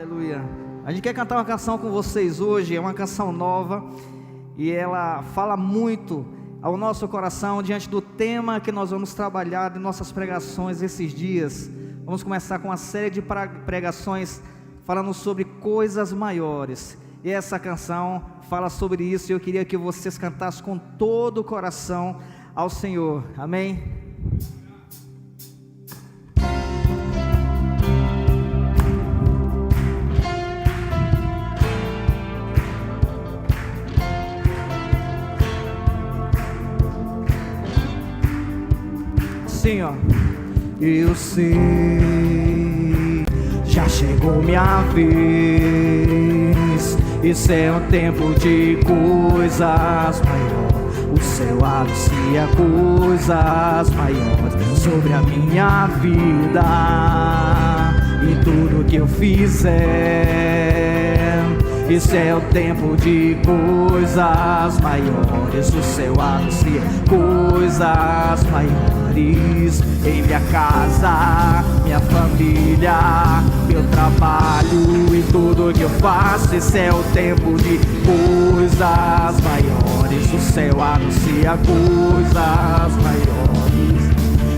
Aleluia. A gente quer cantar uma canção com vocês hoje. É uma canção nova e ela fala muito ao nosso coração diante do tema que nós vamos trabalhar de nossas pregações esses dias. Vamos começar com uma série de pregações falando sobre coisas maiores. E essa canção fala sobre isso e eu queria que vocês cantassem com todo o coração ao Senhor. Amém? Assim, ó. Eu sei, já chegou minha vez. Isso é um tempo de coisas maiores. O céu anuncia coisas maiores sobre a minha vida e tudo que eu fizer. Isso é o tempo de coisas maiores. O céu anuncia coisas maiores em minha casa, minha família, meu trabalho e tudo que eu faço. Esse é o tempo de coisas maiores. O céu anuncia coisas maiores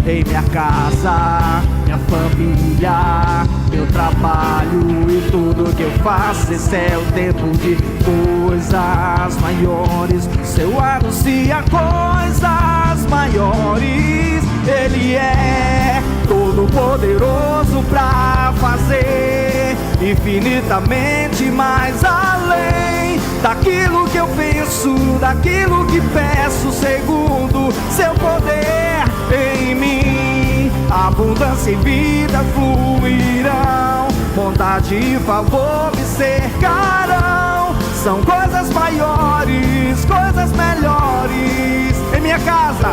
em minha casa, minha família, meu trabalho e tudo que eu faço. Esse é o tempo de coisas maiores. O céu anuncia coisas maiores. Ele é todo poderoso pra fazer infinitamente mais além daquilo que eu penso, daquilo que peço, segundo seu poder em mim. Abundância e vida fluirão, bondade e favor me cercarão. São coisas maiores, coisas melhores em minha casa,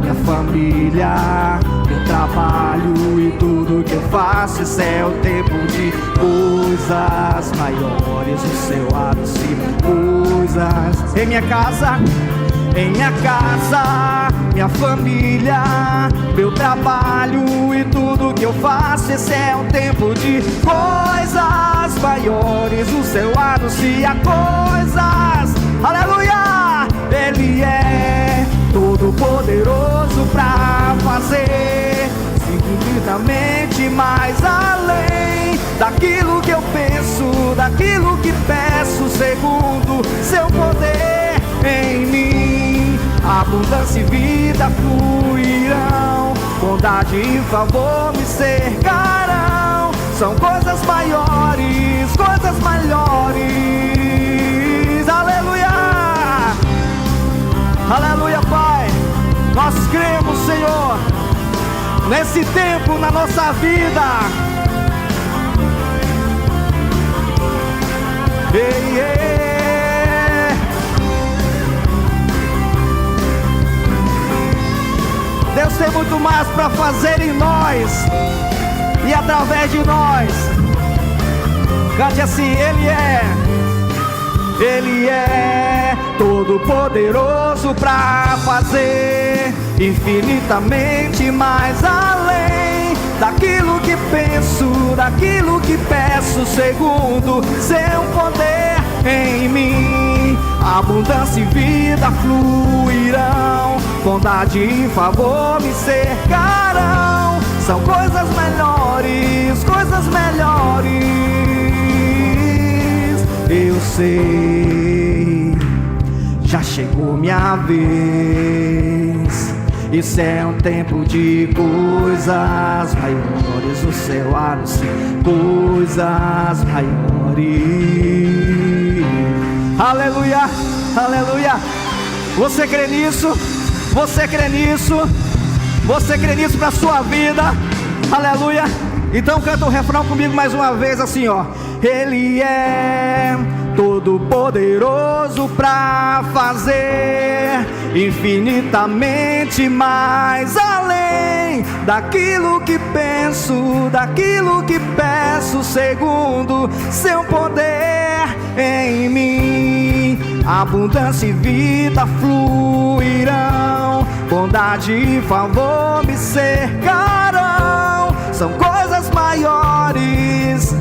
minha família, meu trabalho e tudo que eu faço. Esse é o tempo de coisas maiores. O céu anuncia coisas em minha casa, minha família, meu trabalho e tudo que eu faço. Esse é um tempo de coisas maiores. O céu anuncia coisas, aleluia. Ele é todo poderoso pra fazer infinitamente mais além daquilo que eu penso, daquilo que peço, segundo seu poder em mim. Abundância e vida fluirão, bondade e favor me cercarão. São coisas maiores, coisas maiores. Aleluia, aleluia, Pai. Nós cremos, Senhor, nesse tempo na nossa vida. Ei, ei. Deus tem muito mais para fazer em nós e através de nós. Cante assim: Ele é todo poderoso para fazer infinitamente mais além daquilo que penso, daquilo que peço, segundo seu poder em mim. Abundância e vida fluirão, bondade e favor me cercarão. São coisas melhores, coisas melhores. Eu sei, já chegou minha vez. Isso é um tempo de coisas maiores. O céu anuncia coisas maiores. Aleluia, aleluia. Você crê nisso? Você crê nisso? Você crê nisso pra sua vida? Aleluia. Então canta o refrão comigo mais uma vez assim, ó. Ele é todo poderoso pra fazer infinitamente mais além daquilo que penso, daquilo que peço, segundo seu poder em mim. Abundância e vida fluirão, bondade e favor me cercarão. São coisas maiores. maiores.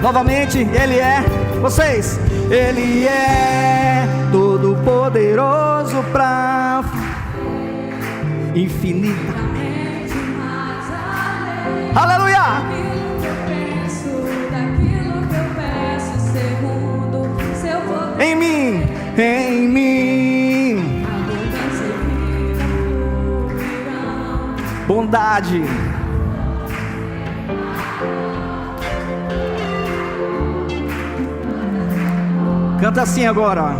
Novamente, Ele é, vocês, Ele é todo poderoso pra infinitamente mais além. Aleluia! Daquilo que eu peço, segundo seu poder. Em mim, bondade. Canta assim agora, ó.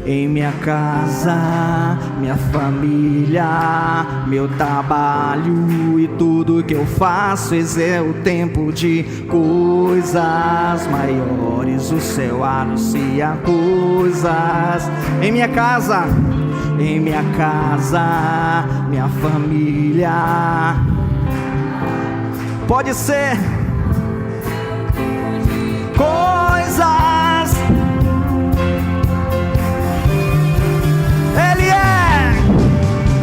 Em minha casa, minha família, meu trabalho e tudo que eu faço, esse é o tempo de coisas maiores. O céu anuncia coisas. Em minha casa, minha família. Pode ser coisas.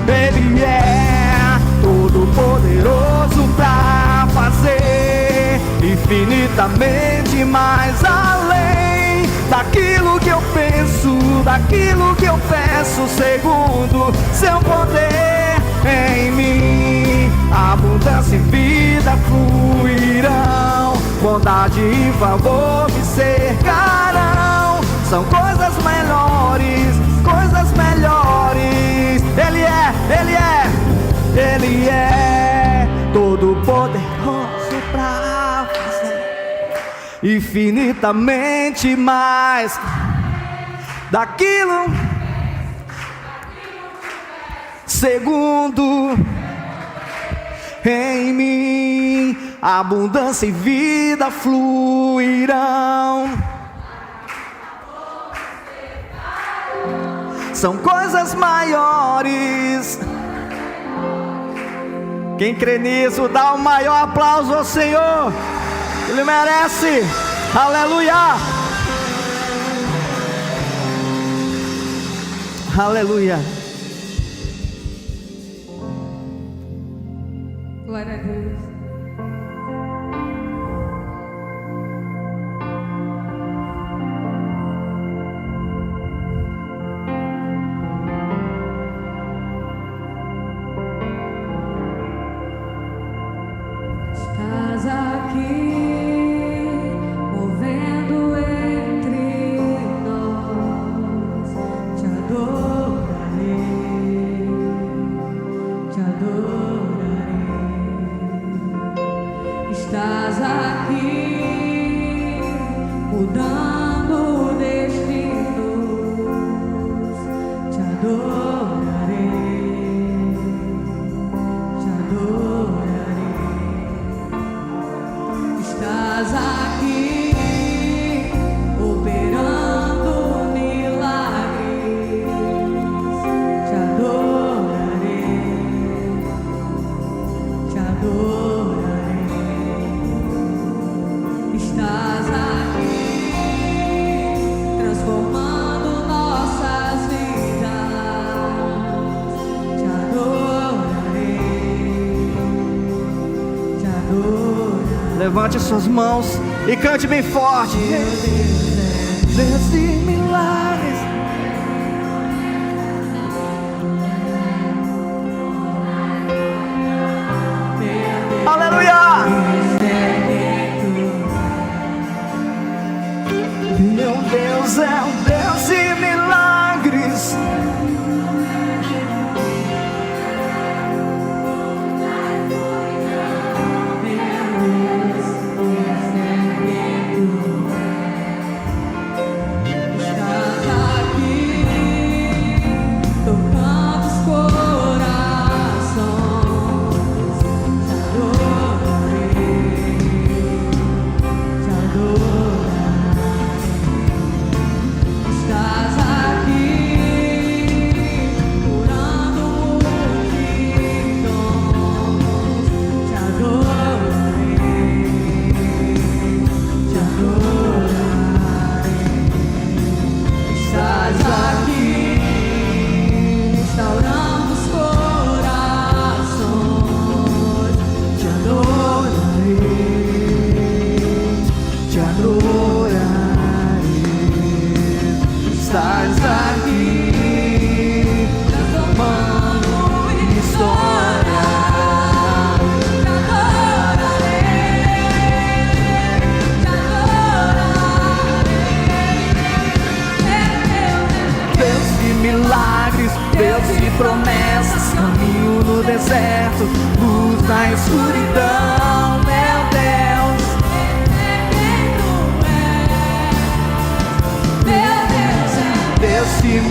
Ele é todo poderoso pra fazer infinitamente mais além daquilo que eu penso, daquilo que eu peço, segundo seu poder. Em mim, abundância e vida fluirão, bondade e favor me cercarão. São coisas melhores, coisas melhores. Ele é todo poderoso pra fazer infinitamente mais daquilo, segundo em mim, abundância e vida fluirão. São coisas maiores. Quem crê nisso, dá o maior aplauso ao Senhor. Ele merece. Aleluia. Aleluia. Glória a Deus. Estás aqui, movendo entre nós. Te adorarei, te adorarei. Estás aqui, mudando destinos. Te adorarei, te adorarei. Estás aqui, operando milagres. Te adorarei, te adorarei. Estás aqui, transformando nossas vidas. Te adorarei, te adorarei. Levante suas mãos e cante bem forte. Deus de milagres. Aleluia. Meu Deus é um Deus de milagres. Estás aqui, tocando os corações. Te adorarei, te adorarei.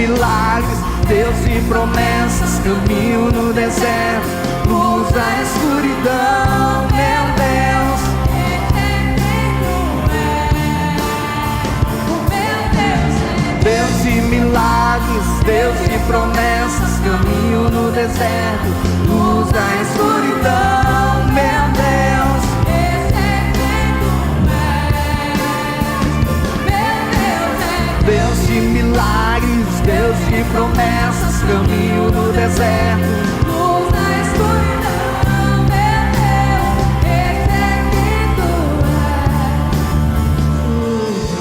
milagres, Deus de promessas, caminho no deserto, luz da escuridão, meu Deus. Deus de milagres, Deus de promessas, caminho no deserto, luz da escuridão, meu Deus. Deus de milagres, Deus de promessas, caminho no deserto, luz da escuridão, meu Deus, esse é quem tu és.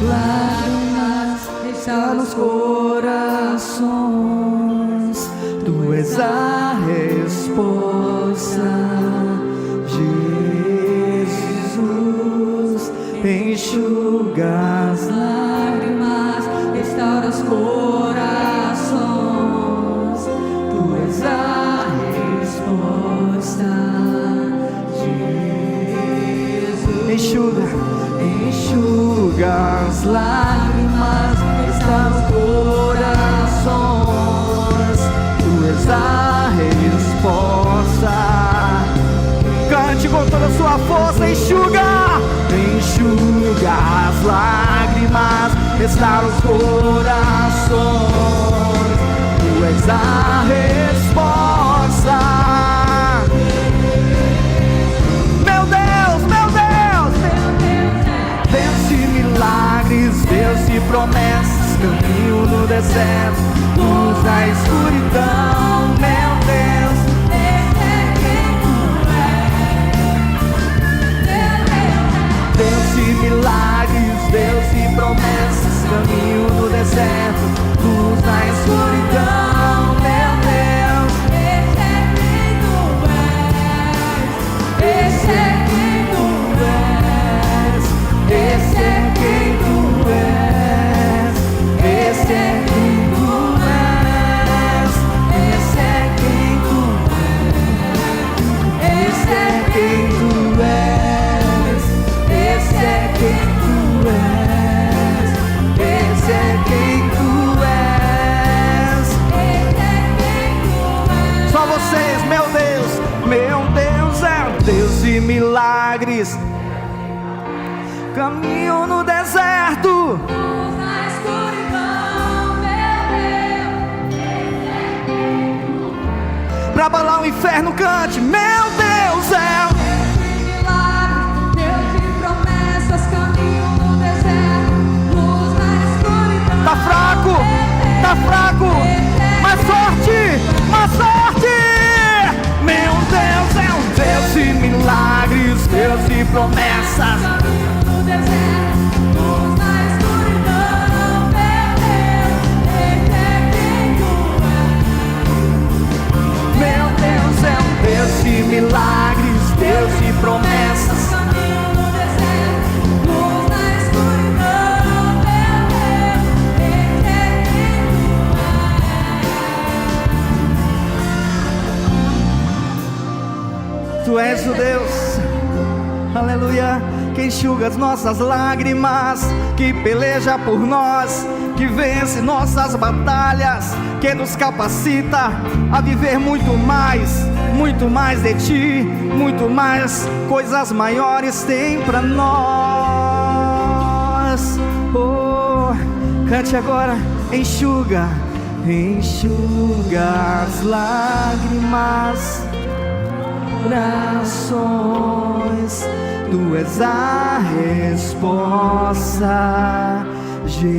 Lágrimas está nos corações, tu és a resposta. Jesus, enxuga as lágrimas, restaura os corações, tu és a resposta. Jesus, enxuga as lágrimas, restaura os corações, tu és a resposta. Cante com toda a sua força, enxuga as lágrimas, restaura os corações, tu és a resposta. Meu Deus, Deus de milagres, Deus de promessas, caminho no deserto, luz da escuridão, meu Deus. Deus de milagres, Deus de promessas, caminho no deserto, luz na escuridão, meu Deus. Esse é quem tu és, esse é quem tu és, esse é quem tu és, esse é quem tu és, esse é quem tu és. Esse é quem tu és, esse é quem tu és, só vocês, meu Deus é Deus de milagres, caminho no deserto, luz na escuridão, meu Deus. pra abalar o inferno, cante, meu Deus é. Tá fraco, mais forte, mais forte. Meu Deus é um Deus de milagres, Deus de promessas. Meu Deus é um Deus de milagres, Deus de promessas. Tu és o Deus, aleluia, que enxuga as nossas lágrimas, que peleja por nós, que vence nossas batalhas, que nos capacita a viver muito mais de Ti, muito mais, coisas maiores tem pra nós. Oh, cante agora, enxuga as lágrimas, corações, tu és a resposta. Jesus,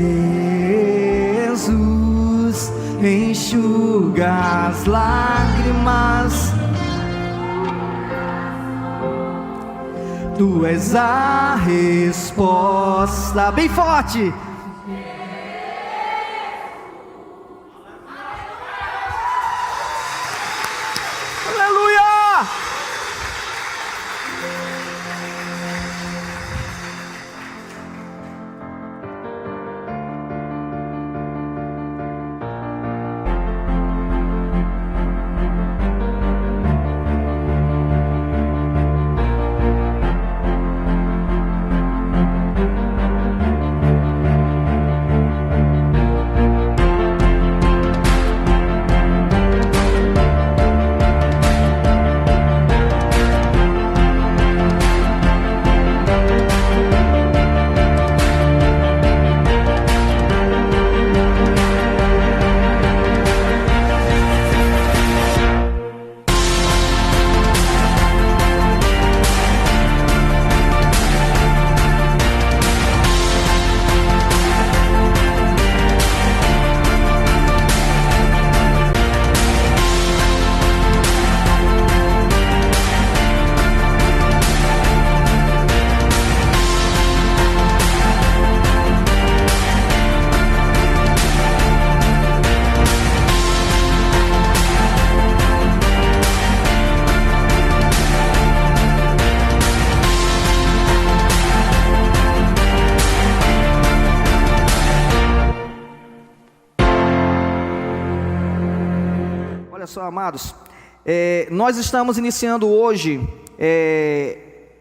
enxuga as lágrimas, tu és a resposta. Bem forte. só, amados, nós estamos iniciando hoje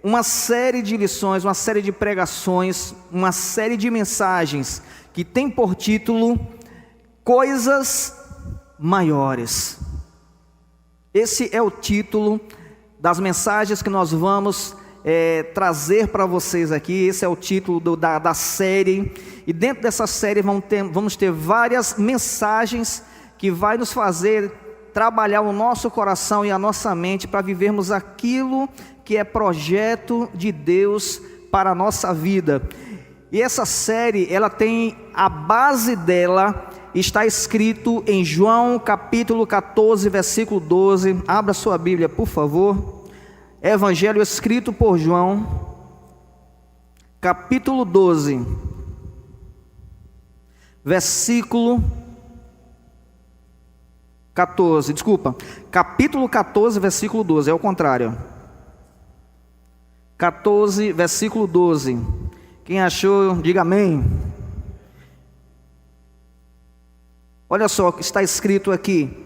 uma série de lições, uma série de pregações, uma série de mensagens que tem por título Coisas Maiores. Esse é o título das mensagens que nós vamos trazer para vocês aqui. Esse é o título da série. E dentro dessa série vamos ter várias mensagens que vai nos fazer trabalhar o nosso coração e a nossa mente para vivermos aquilo que é projeto de Deus para a nossa vida. E essa série, ela tem a base dela, está escrito em João capítulo 14, versículo 12. Abra sua Bíblia, por favor. Evangelho escrito por João, capítulo 12, versículo 14, capítulo 14, versículo 12, é o contrário. 14, versículo 12. Quem achou, diga amém. Olha só o que está escrito aqui.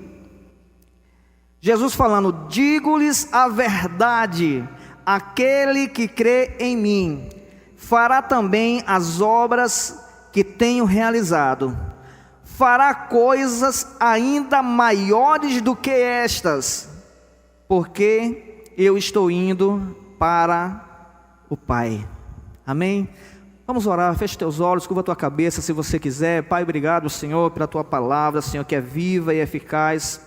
Jesus falando: digo-lhes a verdade, aquele que crê em mim, fará também as obras que tenho realizado, fará coisas ainda maiores do que estas, porque eu estou indo para o Pai. Amém? Vamos orar, feche teus olhos, curva tua cabeça se você quiser. Pai, obrigado, Senhor, pela tua palavra, Senhor, que é viva e eficaz.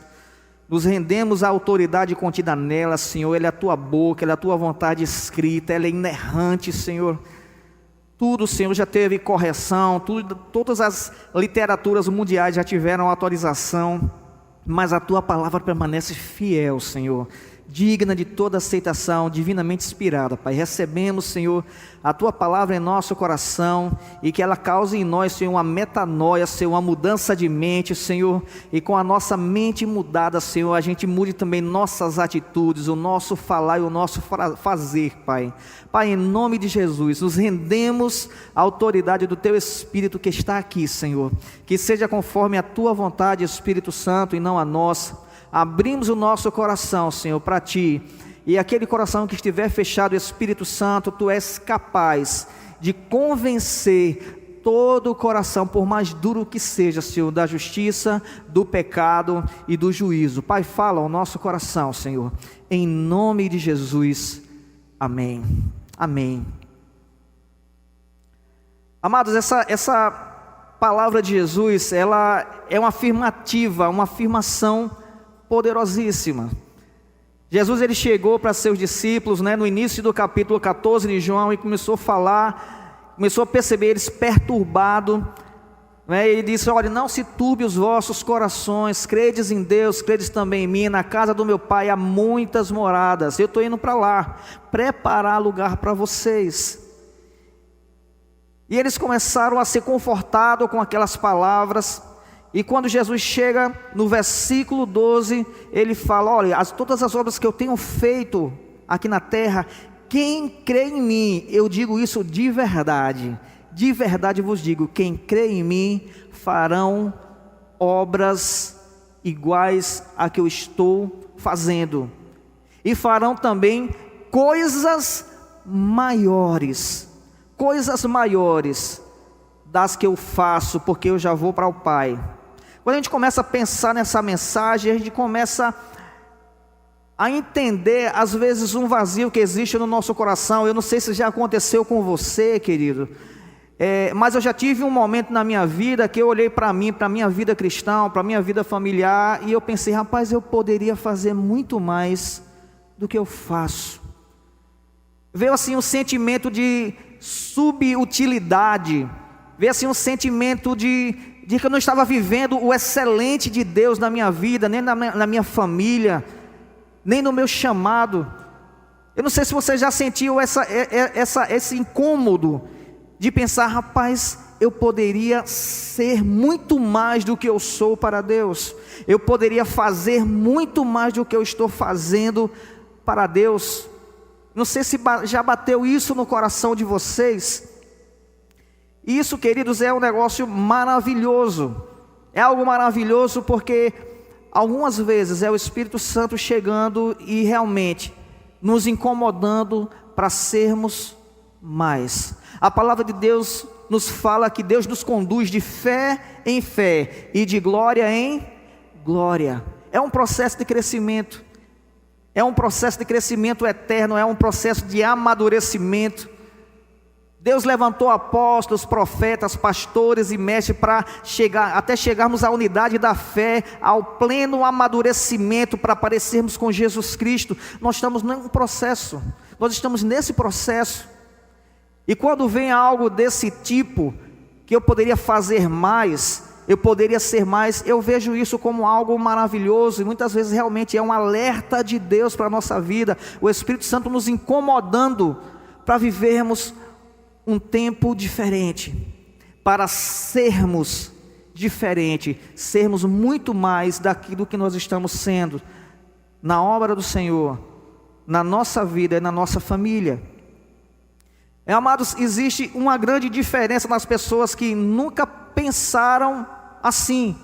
Nos rendemos à autoridade contida nela, Senhor. Ela é a tua boca, ela é a tua vontade escrita, ela é inerrante, Senhor. Tudo, Senhor, já teve correção, todas as literaturas mundiais já tiveram autorização, mas a tua palavra permanece fiel, Senhor, digna de toda aceitação, divinamente inspirada, Pai. Recebemos, Senhor, a tua palavra em nosso coração e que ela cause em nós, Senhor, uma metanoia, Senhor, uma mudança de mente, Senhor, e com a nossa mente mudada, Senhor, a gente mude também nossas atitudes, o nosso falar e o nosso fazer, Pai. Pai, em nome de Jesus, nos rendemos à autoridade do teu Espírito que está aqui, Senhor, que seja conforme a tua vontade, Espírito Santo, e não a nossa. Abrimos o nosso coração, Senhor, para Ti, e aquele coração que estiver fechado, Espírito Santo, Tu és capaz de convencer todo o coração, por mais duro que seja, Senhor, da justiça, do pecado e do juízo. Pai, fala ao nosso coração, Senhor, em nome de Jesus, amém, amém. Amados, essa palavra de Jesus, ela é uma afirmativa, uma afirmação poderosíssima. Jesus, ele chegou para seus discípulos, no início do capítulo 14 de João, e começou a falar, começou a perceber eles perturbados, ele disse: olha, não se turbe os vossos corações, credes em Deus, credes também em mim. Na casa do meu Pai há muitas moradas, eu estou indo para lá, preparar lugar para vocês. E eles começaram a ser confortados com aquelas palavras. E quando Jesus chega no versículo 12, ele fala: olha, todas as obras que eu tenho feito aqui na terra, quem crê em mim, eu digo isso de verdade vos digo, quem crê em mim farão obras iguais a que eu estou fazendo, e farão também coisas maiores das que eu faço, porque eu já vou para o Pai. Quando a gente começa a pensar nessa mensagem, a gente começa a entender, às vezes, um vazio que existe no nosso coração. Eu não sei se já aconteceu com você, querido, mas eu já tive um momento na minha vida que eu olhei para mim, para a minha vida cristã, para a minha vida familiar, e eu pensei: rapaz, eu poderia fazer muito mais do que eu faço. Veio assim um sentimento de subutilidade, veio assim um sentimento de que eu não estava vivendo o excelente de Deus na minha vida, nem na minha família, nem no meu chamado. Eu não sei se você já sentiu esse incômodo de pensar: rapaz, eu poderia ser muito mais do que eu sou para Deus, eu poderia fazer muito mais do que eu estou fazendo para Deus. Não sei se já bateu isso no coração de vocês. Isso, queridos, é um negócio maravilhoso. É algo maravilhoso porque algumas vezes é o Espírito Santo chegando e realmente nos incomodando para sermos mais. A palavra de Deus nos fala que Deus nos conduz de fé em fé e de glória em glória. É um processo de crescimento, é um processo de crescimento eterno, é um processo de amadurecimento. Deus levantou apóstolos, profetas, pastores e mestres para até chegarmos à unidade da fé, ao pleno amadurecimento, para parecermos com Jesus Cristo. Nós estamos num processo, nós estamos nesse processo. E quando vem algo desse tipo, que eu poderia fazer mais, eu poderia ser mais, eu vejo isso como algo maravilhoso, e muitas vezes realmente é um alerta de Deus para a nossa vida, o Espírito Santo nos incomodando para vivermos um tempo diferente, para sermos diferente, sermos muito mais daquilo que nós estamos sendo, na obra do Senhor, na nossa vida e na nossa família. Amados, existe uma grande diferença nas pessoas que nunca pensaram assim,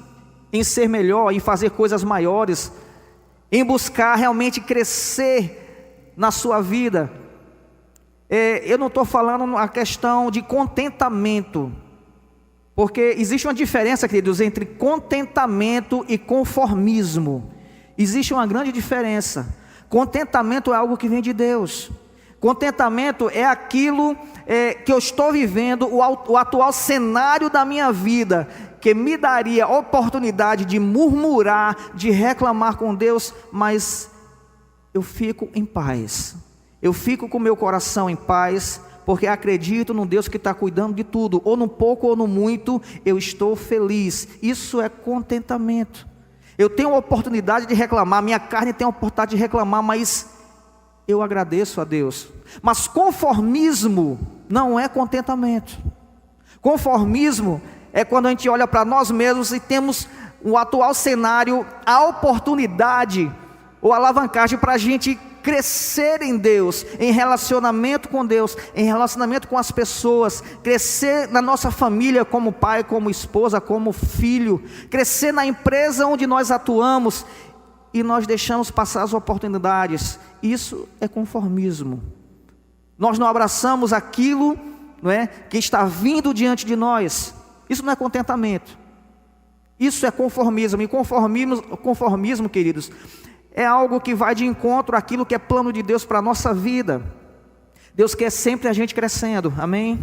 em ser melhor, em fazer coisas maiores, em buscar realmente crescer na sua vida. Eu não estou falando a questão de contentamento, porque existe uma diferença, queridos, entre contentamento e conformismo. Existe uma grande diferença. Contentamento é algo que vem de Deus. Contentamento é aquilo que eu estou vivendo, o atual cenário da minha vida, que me daria oportunidade de murmurar, de reclamar com Deus, mas eu fico em paz. Eu fico com meu coração em paz, porque acredito num Deus que está cuidando de tudo, ou no pouco ou no muito, eu estou feliz. Isso é contentamento. Eu tenho a oportunidade de reclamar, minha carne tem a oportunidade de reclamar, mas eu agradeço a Deus. Mas conformismo não é contentamento. Conformismo é quando a gente olha para nós mesmos e temos o atual cenário, a oportunidade ou alavancagem para a gente crescer em Deus, em relacionamento com Deus, em relacionamento com as pessoas, crescer na nossa família como pai, como esposa, como filho, crescer na empresa onde nós atuamos, e nós deixamos passar as oportunidades. Isso é conformismo. Nós não abraçamos aquilo, não é, que está vindo diante de nós. Isso não é contentamento. Isso é conformismo. E conformismo, queridos, é algo que vai de encontro àquilo que é plano de Deus para a nossa vida. Deus quer sempre a gente crescendo, amém?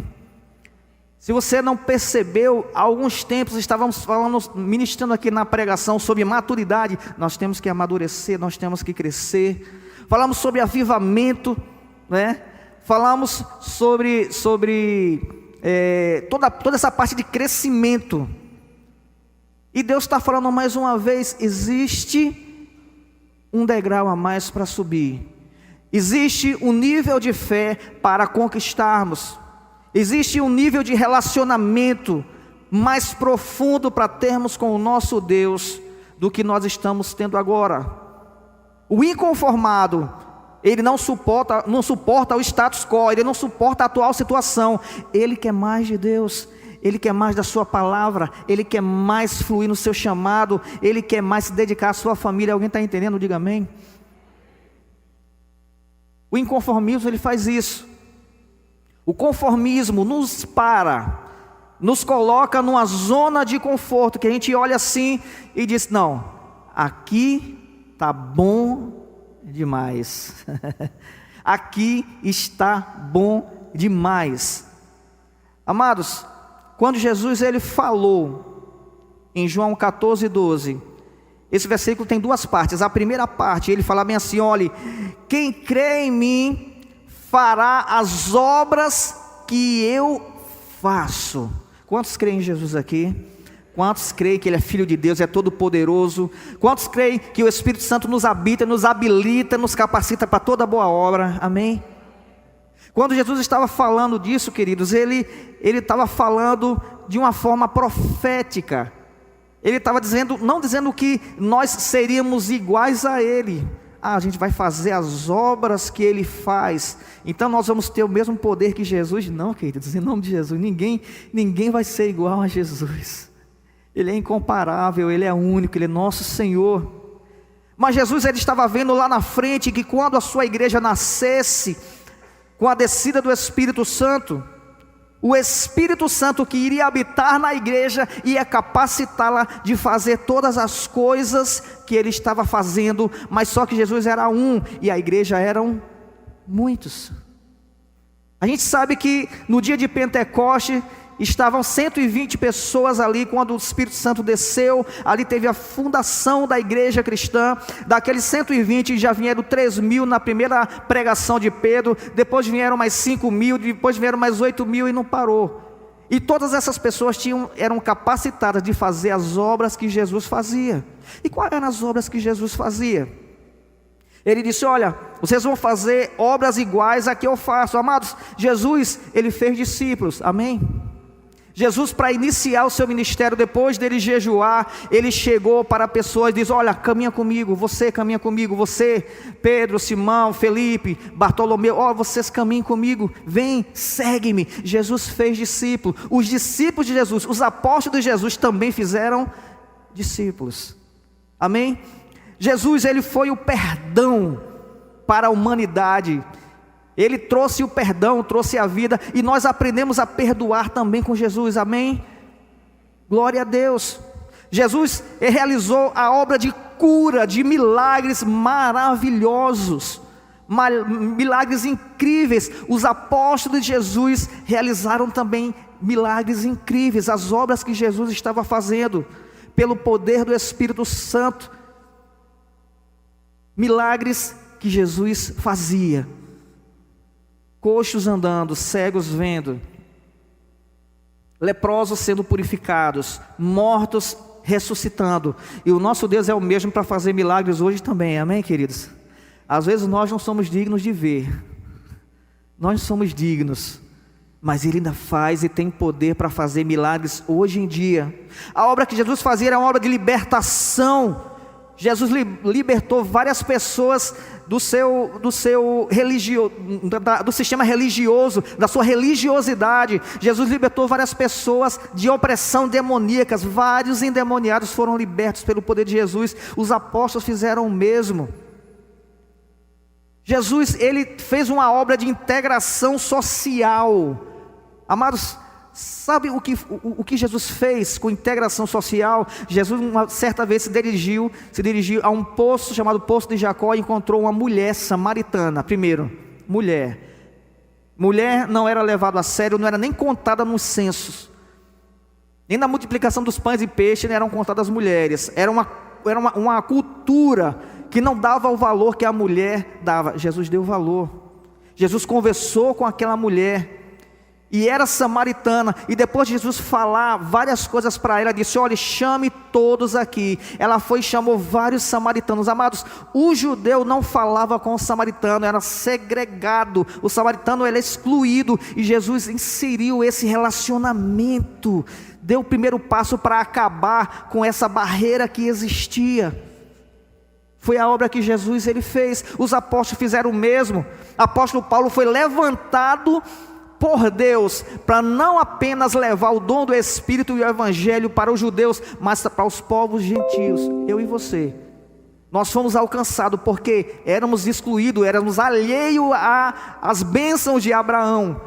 Se você não percebeu, há alguns tempos estávamos ministrando aqui na pregação sobre maturidade. Nós temos que amadurecer, nós temos que crescer. Falamos sobre avivamento, né? Falamos sobre toda essa parte de crescimento. E Deus está falando mais uma vez, existe um degrau a mais para subir. Existe um nível de fé para conquistarmos. Existe um nível de relacionamento mais profundo para termos com o nosso Deus do que nós estamos tendo agora. O inconformado, ele não suporta o status quo, ele não suporta a atual situação. Ele quer mais de Deus, ele quer mais da sua palavra, ele quer mais fluir no seu chamado, ele quer mais se dedicar à sua família. Alguém está entendendo? Diga amém. O inconformismo, ele faz isso. O conformismo nos coloca numa zona de conforto, que a gente olha assim e diz, não, aqui está bom demais. Aqui está bom demais. Amados, quando Jesus ele falou em João 14:12, esse versículo tem duas partes. A primeira parte, ele fala bem assim, olhe, quem crê em mim fará as obras que eu faço. Quantos creem em Jesus aqui? Quantos creem que Ele é Filho de Deus, é todo poderoso? Quantos creem que o Espírito Santo nos habita, nos habilita, nos capacita para toda boa obra? Amém? Quando Jesus estava falando disso, queridos, Ele estava falando de uma forma profética. Ele estava dizendo, não dizendo que nós seríamos iguais a Ele. A gente vai fazer as obras que Ele faz, então nós vamos ter o mesmo poder que Jesus. Não, queridos, em nome de Jesus, ninguém vai ser igual a Jesus. Ele é incomparável, Ele é único, Ele é nosso Senhor. Mas Jesus, Ele estava vendo lá na frente que quando a sua igreja nascesse, com a descida do Espírito Santo, o Espírito Santo que iria habitar na igreja ia capacitá-la de fazer todas as coisas que Ele estava fazendo, mas só que Jesus era um e a igreja eram muitos. A gente sabe que no dia de Pentecoste estavam 120 pessoas ali quando o Espírito Santo desceu. Ali teve a fundação da igreja cristã. Daqueles 120 já vieram 3.000 na primeira pregação de Pedro. Depois vieram mais 5.000, depois vieram mais 8.000 e não parou. E todas essas pessoas eram capacitadas de fazer as obras que Jesus fazia. E quais eram as obras que Jesus fazia? Ele disse: olha, vocês vão fazer obras iguais a que eu faço. Amados, Jesus, Ele fez discípulos, amém? Jesus, para iniciar o seu ministério, depois dele jejuar, Ele chegou para pessoas e disse: olha, caminha comigo, você caminha comigo, você, Pedro, Simão, Felipe, Bartolomeu, vocês caminhem comigo, vem, segue-me. Jesus fez discípulos. Os discípulos de Jesus, os apóstolos de Jesus também fizeram discípulos, amém? Jesus, Ele foi o perdão para a humanidade. Ele trouxe o perdão, trouxe a vida, e nós aprendemos a perdoar também com Jesus, amém? Glória a Deus. Jesus realizou a obra de cura, de milagres maravilhosos, milagres incríveis. Os apóstolos de Jesus realizaram também milagres incríveis, as obras que Jesus estava fazendo, pelo poder do Espírito Santo, milagres que Jesus fazia. Coxos andando, cegos vendo, leprosos sendo purificados, mortos ressuscitando. E o nosso Deus é o mesmo para fazer milagres hoje também, amém, queridos? Às vezes nós não somos dignos de ver, nós não somos dignos, mas Ele ainda faz e tem poder para fazer milagres hoje em dia. A obra que Jesus fazia era uma obra de libertação. Jesus libertou várias pessoas do sistema religioso, da sua religiosidade. Jesus libertou várias pessoas de opressão demoníacas. Vários endemoniados foram libertos pelo poder de Jesus. Os apóstolos fizeram o mesmo. Jesus, Ele fez uma obra de integração social. Amados, sabe o que Jesus fez com integração social? Jesus uma certa vez se dirigiu a um poço chamado Poço de Jacó e encontrou uma mulher samaritana. Primeiro, mulher não era levada a sério, não era nem contada nos censos, nem na multiplicação dos pães e peixes eram contadas as mulheres. Era uma cultura que não dava o valor que a mulher dava. Jesus deu valor. Jesus conversou com aquela mulher, e era samaritana, e depois de Jesus falar várias coisas para ela, disse: olha, chame todos aqui. Ela foi e chamou vários samaritanos. Amados, o judeu não falava com o samaritano, era segregado, o samaritano era excluído, e Jesus inseriu esse relacionamento, deu o primeiro passo para acabar com essa barreira que existia. Foi a obra que Jesus Ele fez. Os apóstolos fizeram o mesmo. O apóstolo Paulo foi levantado por Deus para não apenas levar o dom do Espírito e o Evangelho para os judeus, mas para os povos gentios. Eu e você, nós fomos alcançados porque éramos excluídos, éramos alheios às bênçãos de Abraão,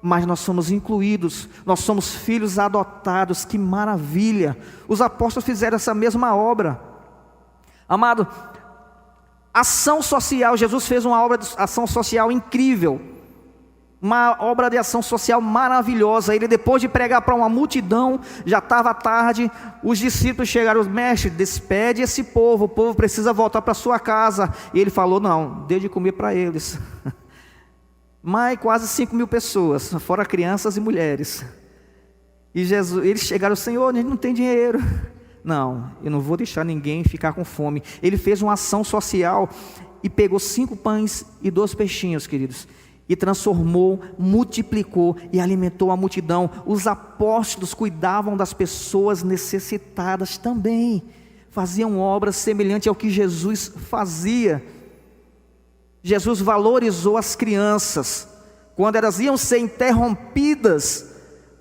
mas nós somos incluídos, nós somos filhos adotados. Que maravilha! Os apóstolos fizeram essa mesma obra. Amado, ação social. Jesus fez uma obra de ação social incrível, uma obra de ação social maravilhosa. Ele, depois de pregar para uma multidão, já estava tarde, os discípulos chegaram: mestre, despede esse povo, o povo precisa voltar para sua casa. E ele falou: não, dê de comer para eles. Mas quase 5.000 pessoas, fora crianças e mulheres. E eles chegaram: Senhor, a gente não tem dinheiro. Não, eu não vou deixar ninguém ficar com fome. Ele fez uma ação social e pegou 5 pães e 2 peixinhos, queridos, e transformou, multiplicou e alimentou a multidão. Os apóstolos cuidavam das pessoas necessitadas também, faziam obras semelhantes ao que Jesus fazia. Jesus valorizou as crianças, quando elas iam ser interrompidas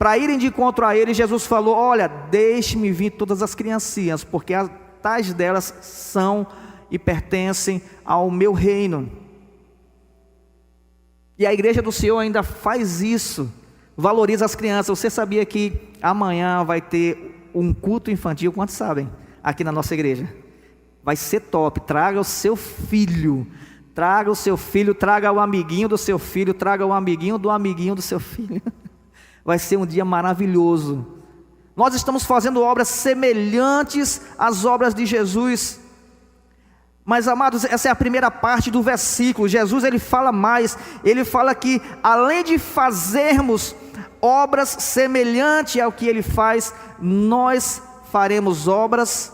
para irem de encontro a ele, Jesus falou: olha, deixe-me vir todas as criancinhas, porque tais delas são e pertencem ao meu reino. E a igreja do Senhor ainda faz isso, valoriza as crianças. Você sabia que amanhã vai ter um culto infantil? Quantos sabem? Aqui na nossa igreja vai ser top. Traga o seu filho, traga o amiguinho do seu filho, traga o amiguinho do seu filho. Vai ser um dia maravilhoso. Nós estamos fazendo obras semelhantes às obras de Jesus. Mas, amados, essa é a primeira parte do versículo. Jesus, ele fala mais. Ele fala que além de fazermos obras semelhantes ao que ele faz, nós faremos obras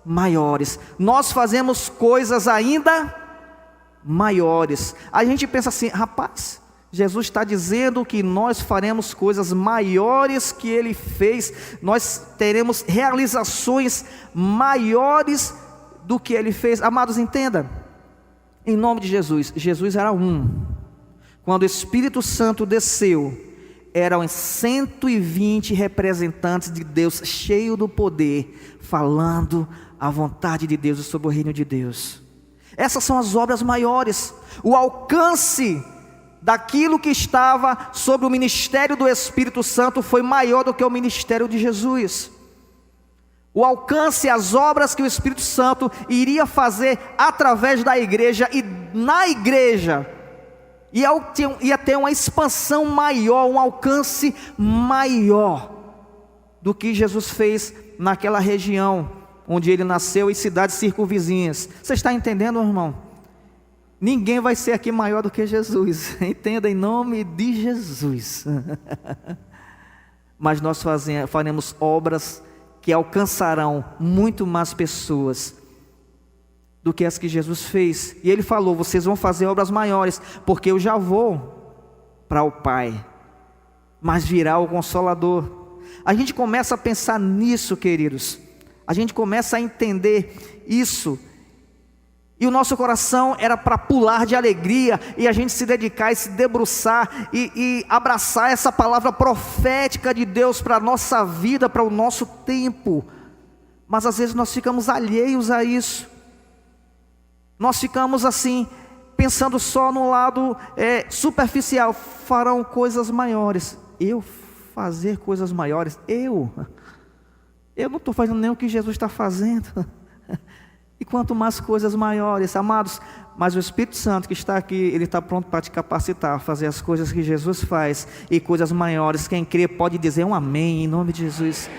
maiores. Nós fazemos coisas ainda maiores. A gente pensa assim: rapaz, Jesus está dizendo que nós faremos coisas maiores que ele fez. Nós teremos realizações maiores do que ele fez. Amados, entenda, em nome de Jesus, Jesus era um. Quando o Espírito Santo desceu, eram 120 representantes de Deus, cheios do poder, falando a vontade de Deus e sobre o reino de Deus. Essas são as obras maiores. O alcance daquilo que estava sobre o ministério do Espírito Santo foi maior do que o ministério de Jesus. O alcance, as obras que o Espírito Santo iria fazer através da igreja, e na igreja ia ter uma expansão maior, um alcance maior do que Jesus fez naquela região onde ele nasceu e cidades circunvizinhas. Você está entendendo, irmão? Ninguém vai ser aqui maior do que Jesus. Entenda, em nome de Jesus. Mas nós faremos obras que alcançarão muito mais pessoas do que as que Jesus fez. E ele falou: vocês vão fazer obras maiores, porque eu já vou para o Pai, mas virá o Consolador. A gente começa a pensar nisso, queridos. A gente começa a entender isso. E o nosso coração era para pular de alegria, e a gente se dedicar e se debruçar e abraçar essa palavra profética de Deus para a nossa vida, para o nosso tempo. Mas às vezes nós ficamos alheios a isso. Nós ficamos assim, pensando só no lado superficial. Farão coisas maiores. Eu fazer coisas maiores? Eu não estou fazendo nem o que Jesus está fazendo. E quanto mais coisas maiores, amados, mas o Espírito Santo que está aqui, ele está pronto para te capacitar a fazer as coisas que Jesus faz, e coisas maiores. Quem crê pode dizer um amém, em nome de Jesus.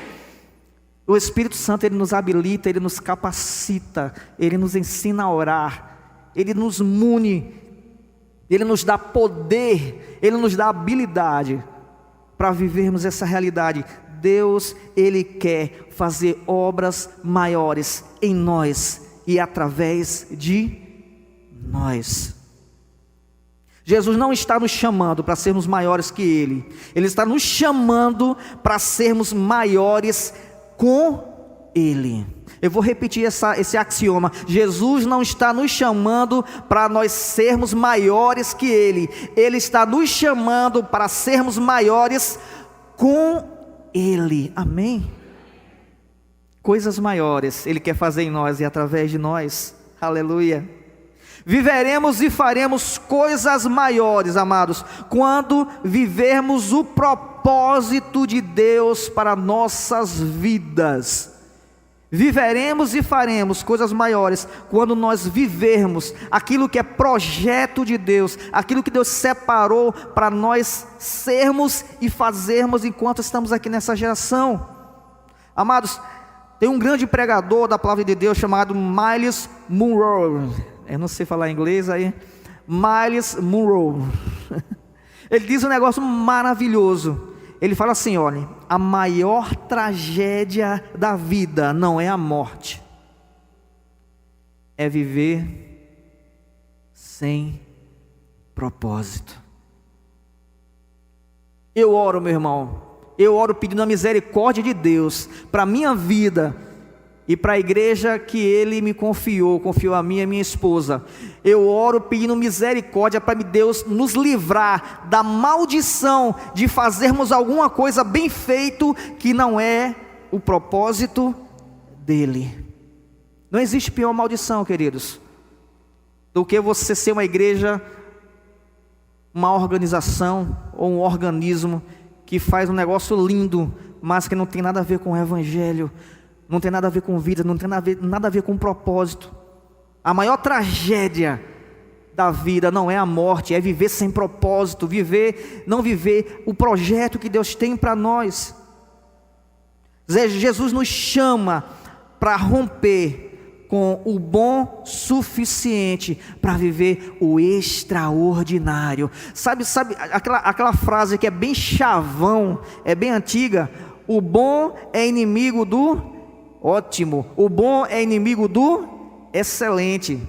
O Espírito Santo, ele nos habilita, ele nos capacita, ele nos ensina a orar, ele nos mune, ele nos dá poder, ele nos dá habilidade para vivermos essa realidade. Deus, ele quer fazer obras maiores em nós e através de nós. Jesus não está nos chamando para sermos maiores que ele. Ele está nos chamando para sermos maiores com ele. Eu vou repetir esse axioma. Jesus não está nos chamando para nós sermos maiores que ele. Ele está nos chamando para sermos maiores com ele. Amém? Coisas maiores ele quer fazer em nós e através de nós. Aleluia. Viveremos e faremos coisas maiores, amados, quando vivermos o propósito de Deus para nossas vidas. Viveremos e faremos coisas maiores quando nós vivermos aquilo que é projeto de Deus, aquilo que Deus separou para nós sermos e fazermos enquanto estamos aqui nessa geração. Amados, tem um grande pregador da palavra de Deus chamado Myles Munroe. Eu não sei falar inglês aí. Myles Munroe. Ele diz um negócio maravilhoso. Ele fala assim: olha, a maior tragédia da vida não é a morte, é viver sem propósito. Eu oro, meu irmão, eu oro pedindo a misericórdia de Deus para a minha vida, e para a igreja que Ele me confiou a mim e a minha esposa, eu oro pedindo misericórdia para Deus nos livrar da maldição de fazermos alguma coisa bem feito que não é o propósito dEle. Não existe pior maldição, queridos, do que você ser uma igreja, uma organização ou um organismo que faz um negócio lindo, mas que não tem nada a ver com o evangelho, não tem nada a ver com vida, não tem nada a ver com propósito. A maior tragédia da vida não é a morte, é viver sem propósito, não viver o projeto que Deus tem para nós. Jesus nos chama para romper com o bom suficiente para viver o extraordinário. Sabe aquela frase que é bem chavão, é bem antiga? O bom é inimigo do ótimo, o bom é inimigo do excelente.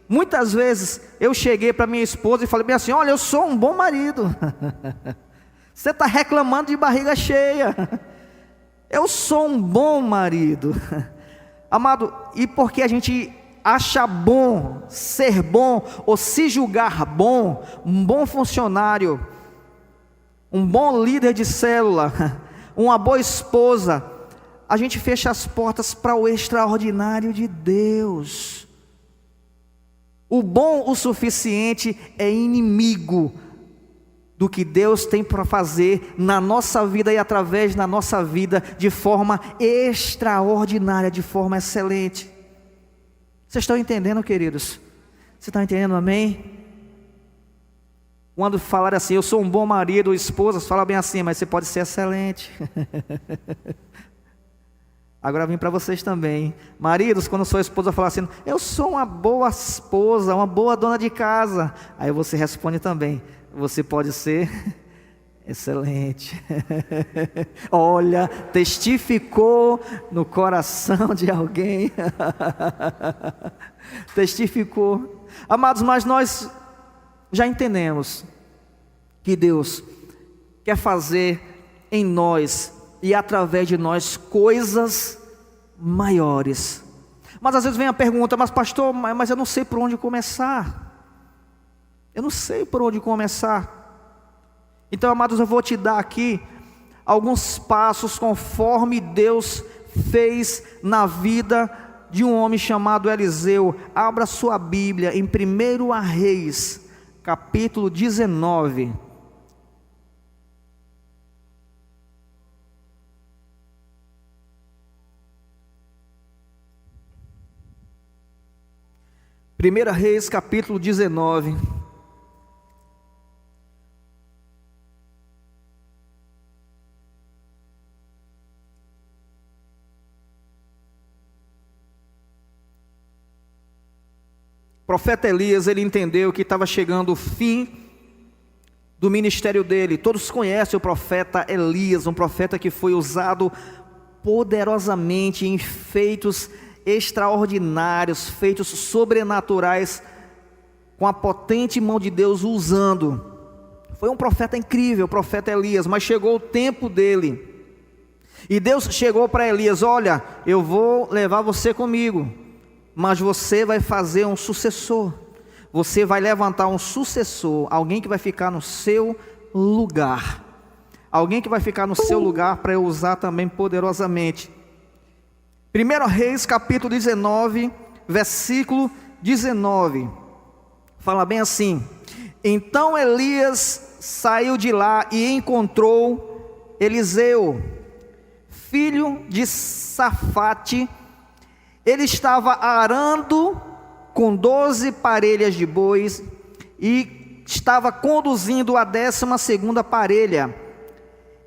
Muitas vezes eu cheguei para minha esposa e falei bem assim: olha, eu sou um bom marido. Você está reclamando de barriga cheia. Eu sou um bom marido. Amado, e porque a gente acha bom ser bom, ou se julgar bom, um bom funcionário, um bom líder de célula, uma boa esposa, a gente fecha as portas para o extraordinário de Deus. O bom o suficiente é inimigo do que Deus tem para fazer na nossa vida e através da nossa vida de forma extraordinária, de forma excelente. Vocês estão entendendo, queridos? Vocês estão entendendo, amém? Quando falar assim, eu sou um bom marido ou esposa, fala bem assim, mas você pode ser excelente. Agora vim para vocês também, maridos, quando sua esposa falar assim, eu sou uma boa esposa, uma boa dona de casa, aí você responde também, você pode ser excelente. Olha, testificou no coração de alguém. Testificou. Amados, mas nós já entendemos que Deus quer fazer em nós e através de nós coisas maiores. Mas às vezes vem a pergunta, mas pastor, mas eu não sei por onde começar. Eu não sei por onde começar. Então, amados, eu vou te dar aqui alguns passos conforme Deus fez na vida de um homem chamado Eliseu. Abra sua Bíblia em 1 Reis, capítulo 19. Primeira Reis, capítulo 19. O profeta Elias, ele entendeu que estava chegando o fim do ministério dele. Todos conhecem o profeta Elias, um profeta que foi usado poderosamente em feitos extraordinários, feitos sobrenaturais, com a potente mão de Deus usando. Foi um profeta incrível, o profeta Elias, mas chegou o tempo dele. E Deus chegou para Elias: olha, eu vou levar você comigo, mas você vai fazer um sucessor. Você vai levantar um sucessor, alguém que vai ficar no seu lugar. Alguém que vai ficar no seu lugar para eu usar também poderosamente. 1 Reis capítulo 19, versículo 19. Fala bem assim: então Elias saiu de lá e encontrou Eliseu, filho de Safate. Ele estava arando com 12 parelhas de bois e estava conduzindo a 12ª parelha.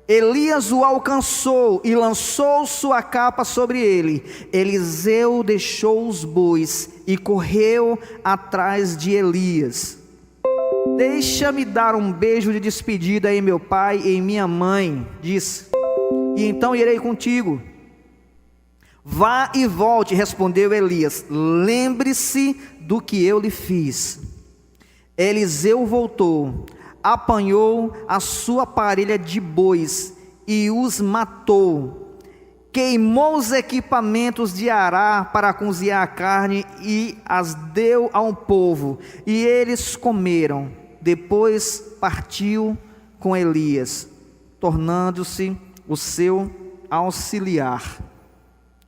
Elias o alcançou e lançou sua capa sobre ele. Eliseu deixou os bois e correu atrás de Elias. Deixa-me dar um beijo de despedida em meu pai e em minha mãe, disse, e então irei contigo. Vá e volte, respondeu Elias, lembre-se do que eu lhe fiz. Eliseu voltou, apanhou a sua parelha de bois e os matou. queimou os equipamentos de Ará para cozinhar a carne e as deu a um povo, e eles comeram. Depois partiu com Elias, tornando-se o seu auxiliar.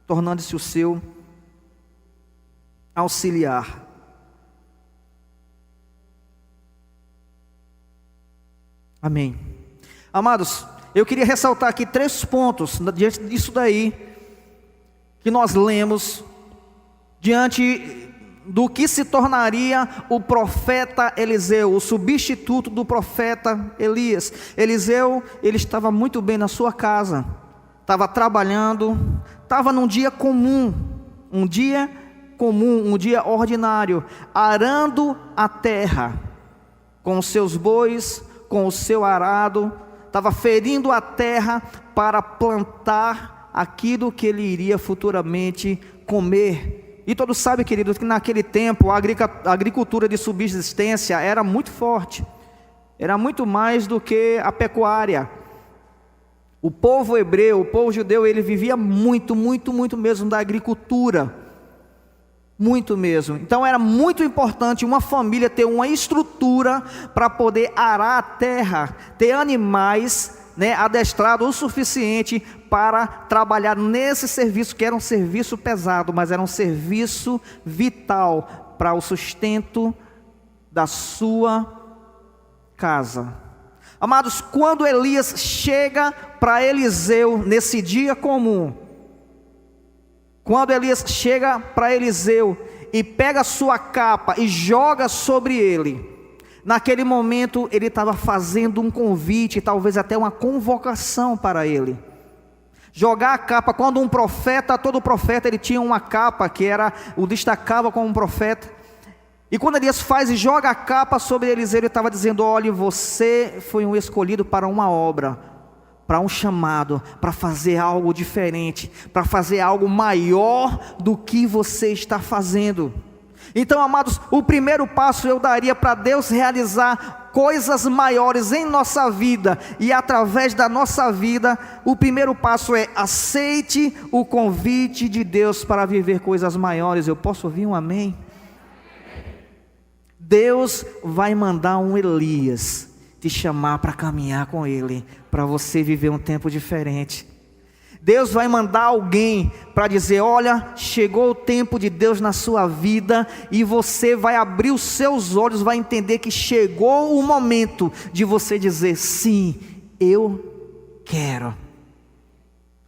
Tornando-se o seu auxiliar. Amém. Amados, eu queria ressaltar aqui 3 pontos diante disso daí que nós lemos, diante do que se tornaria o profeta Eliseu, o substituto do profeta Elias. Eliseu, ele estava muito bem na sua casa, estava trabalhando, estava num dia comum, um dia ordinário, arando a terra com os seus bois, com o seu arado, estava ferindo a terra para plantar aquilo que ele iria futuramente comer. E todos sabem, queridos, que naquele tempo a agricultura de subsistência era muito forte, era muito mais do que a pecuária. O povo hebreu, o povo judeu, ele vivia muito mesmo da agricultura, muito mesmo. Então era muito importante uma família ter uma estrutura para poder arar a terra, ter animais, adestrados o suficiente para trabalhar nesse serviço, que era um serviço pesado, mas era um serviço vital para o sustento da sua casa. Amados, quando Elias chega para Eliseu nesse dia comum, quando Elias chega para Eliseu e pega a sua capa e joga sobre ele, naquele momento ele estava fazendo um convite, talvez até uma convocação para ele. Jogar a capa, quando um profeta, todo profeta ele tinha uma capa que o destacava como um profeta. E quando Elias faz e joga a capa sobre Eliseu, ele estava dizendo: olhe, você foi um escolhido para uma obra, para um chamado, para fazer algo diferente, para fazer algo maior do que você está fazendo. Então, amados, o primeiro passo eu daria para Deus realizar coisas maiores em nossa vida e através da nossa vida. O primeiro passo é: aceite o convite de Deus para viver coisas maiores. Eu posso ouvir um amém? Deus vai mandar um Elias te chamar para caminhar com Ele, para você viver um tempo diferente. Deus vai mandar alguém para dizer: olha, chegou o tempo de Deus na sua vida, e você vai abrir os seus olhos, vai entender que chegou o momento de você dizer: sim, eu quero,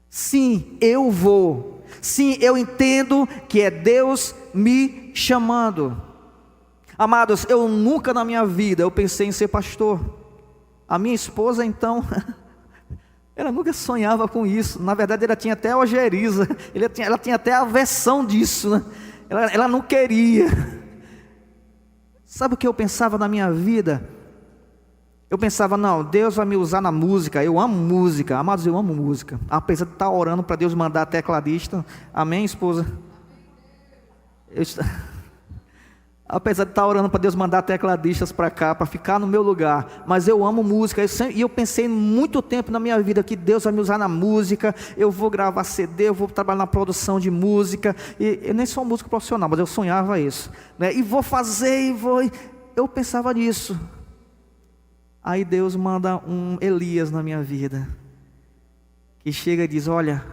sim, eu vou, sim, eu entendo que é Deus me chamando. Amados, eu nunca na minha vida eu pensei em ser pastor. A minha esposa então ela nunca sonhava com isso. Na verdade ela tinha até ojeriza, ela tinha até aversão disso, né? Ela não queria. Sabe o que eu pensava na minha vida? Eu pensava: não, Deus vai me usar na música. Eu amo música, amados, eu amo música. Apesar de estar orando para Deus mandar tecladista. Amém, esposa? Apesar de estar orando para Deus mandar tecladistas para cá, para ficar no meu lugar, mas eu amo música, e eu pensei muito tempo na minha vida que Deus vai me usar na música, eu vou gravar CD, eu vou trabalhar na produção de música, e eu nem sou músico profissional, mas eu sonhava isso, né? E vou fazer, eu pensava nisso. Aí Deus manda um Elias na minha vida, que chega e diz: olha,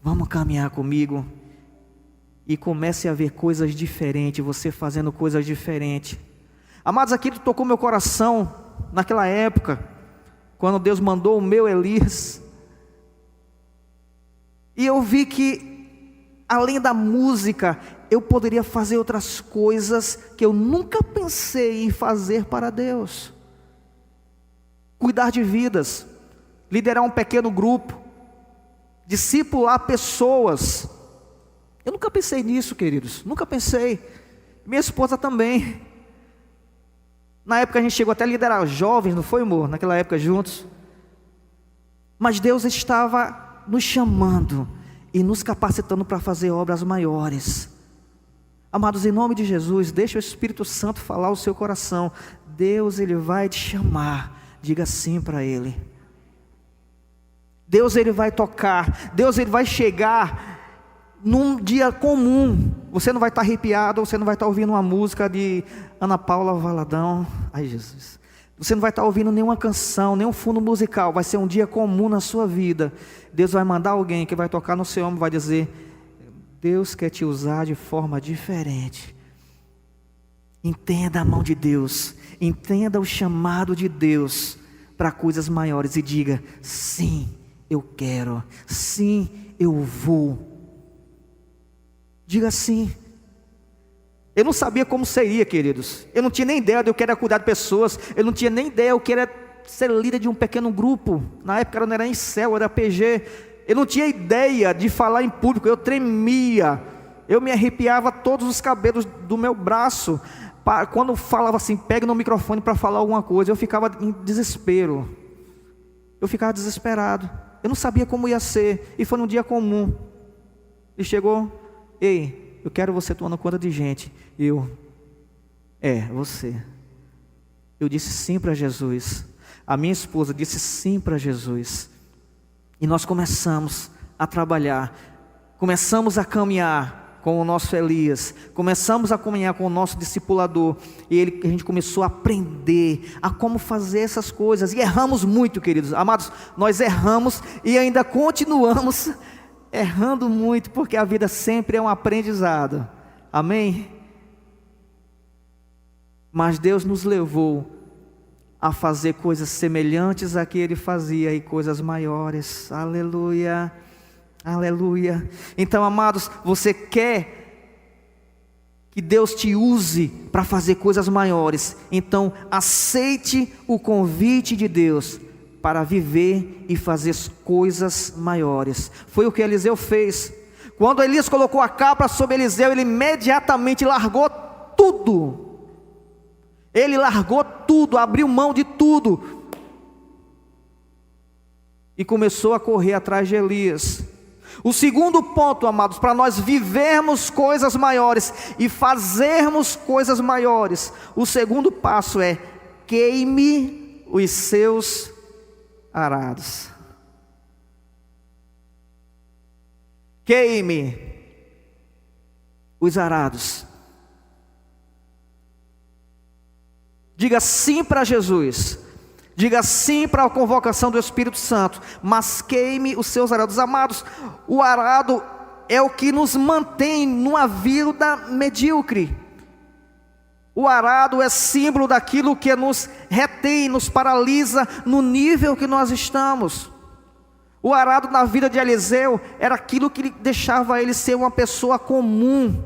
vamos caminhar comigo, e comece a ver coisas diferentes, você fazendo coisas diferentes. Amados, aquilo tocou meu coração naquela época, quando Deus mandou o meu Elias. E eu vi que, além da música, eu poderia fazer outras coisas que eu nunca pensei em fazer para Deus. Cuidar de vidas, liderar um pequeno grupo, discipular pessoas. Eu nunca pensei nisso, queridos, nunca pensei. Minha esposa também. Na época a gente chegou até a liderar jovens, não foi, amor? Naquela época juntos. Mas Deus estava nos chamando e nos capacitando para fazer obras maiores. Amados, em nome de Jesus, deixa o Espírito Santo falar o seu coração. Deus, Ele vai te chamar. Diga sim para Ele. Deus ele vai tocar, Deus ele vai chegar num dia comum. Você não vai estar arrepiado, você não vai estar ouvindo uma música de Ana Paula Valadão. Ai, Jesus. Você não vai estar ouvindo nenhuma canção, nenhum fundo musical. Vai ser um dia comum na sua vida. Deus vai mandar alguém que vai tocar no seu ombro e vai dizer: Deus quer te usar de forma diferente. Entenda a mão de Deus, entenda o chamado de Deus para coisas maiores e diga: sim, eu quero, sim, eu vou. Diga sim. Eu não sabia como seria, queridos. Eu não tinha nem ideia de eu querer cuidar de pessoas. Eu não tinha nem ideia eu queria ser líder de um pequeno grupo. Na época eu não era em céu, era PG. Eu não tinha ideia de falar em público. Eu tremia. Eu me arrepiava todos os cabelos do meu braço. Quando falava assim, pega no microfone para falar alguma coisa, eu ficava em desespero. Eu ficava desesperado. Eu não sabia como ia ser. E foi num dia comum. E chegou: ei, eu quero você tomando conta de gente. Você. Eu disse sim para Jesus. A minha esposa disse sim para Jesus. E nós começamos a trabalhar. Começamos a caminhar com o nosso Elias. Começamos a caminhar com o nosso discipulador. E a gente começou a aprender a como fazer essas coisas. E erramos muito, queridos. Amados, nós erramos e ainda continuamos errando muito, porque a vida sempre é um aprendizado. Amém? Mas Deus nos levou a fazer coisas semelhantes a que Ele fazia e coisas maiores. Aleluia, aleluia. Então, amados, você quer que Deus te use para fazer coisas maiores? Então, aceite o convite de Deus para viver e fazer coisas maiores. Foi o que Eliseu fez. Quando Elias colocou a capa sobre Eliseu, ele imediatamente largou tudo. Ele largou tudo, abriu mão de tudo e começou a correr atrás de Elias. O segundo ponto, amados, para nós vivermos coisas maiores e fazermos coisas maiores, o segundo passo é: queime os seus arados. Queime os arados. Diga sim para Jesus. Diga sim para a convocação do Espírito Santo. Mas queime os seus arados. Amados, o arado é o que nos mantém numa vida medíocre. O arado é símbolo daquilo que nos retém, nos paralisa no nível que nós estamos. O arado na vida de Eliseu era aquilo que deixava ele ser uma pessoa comum.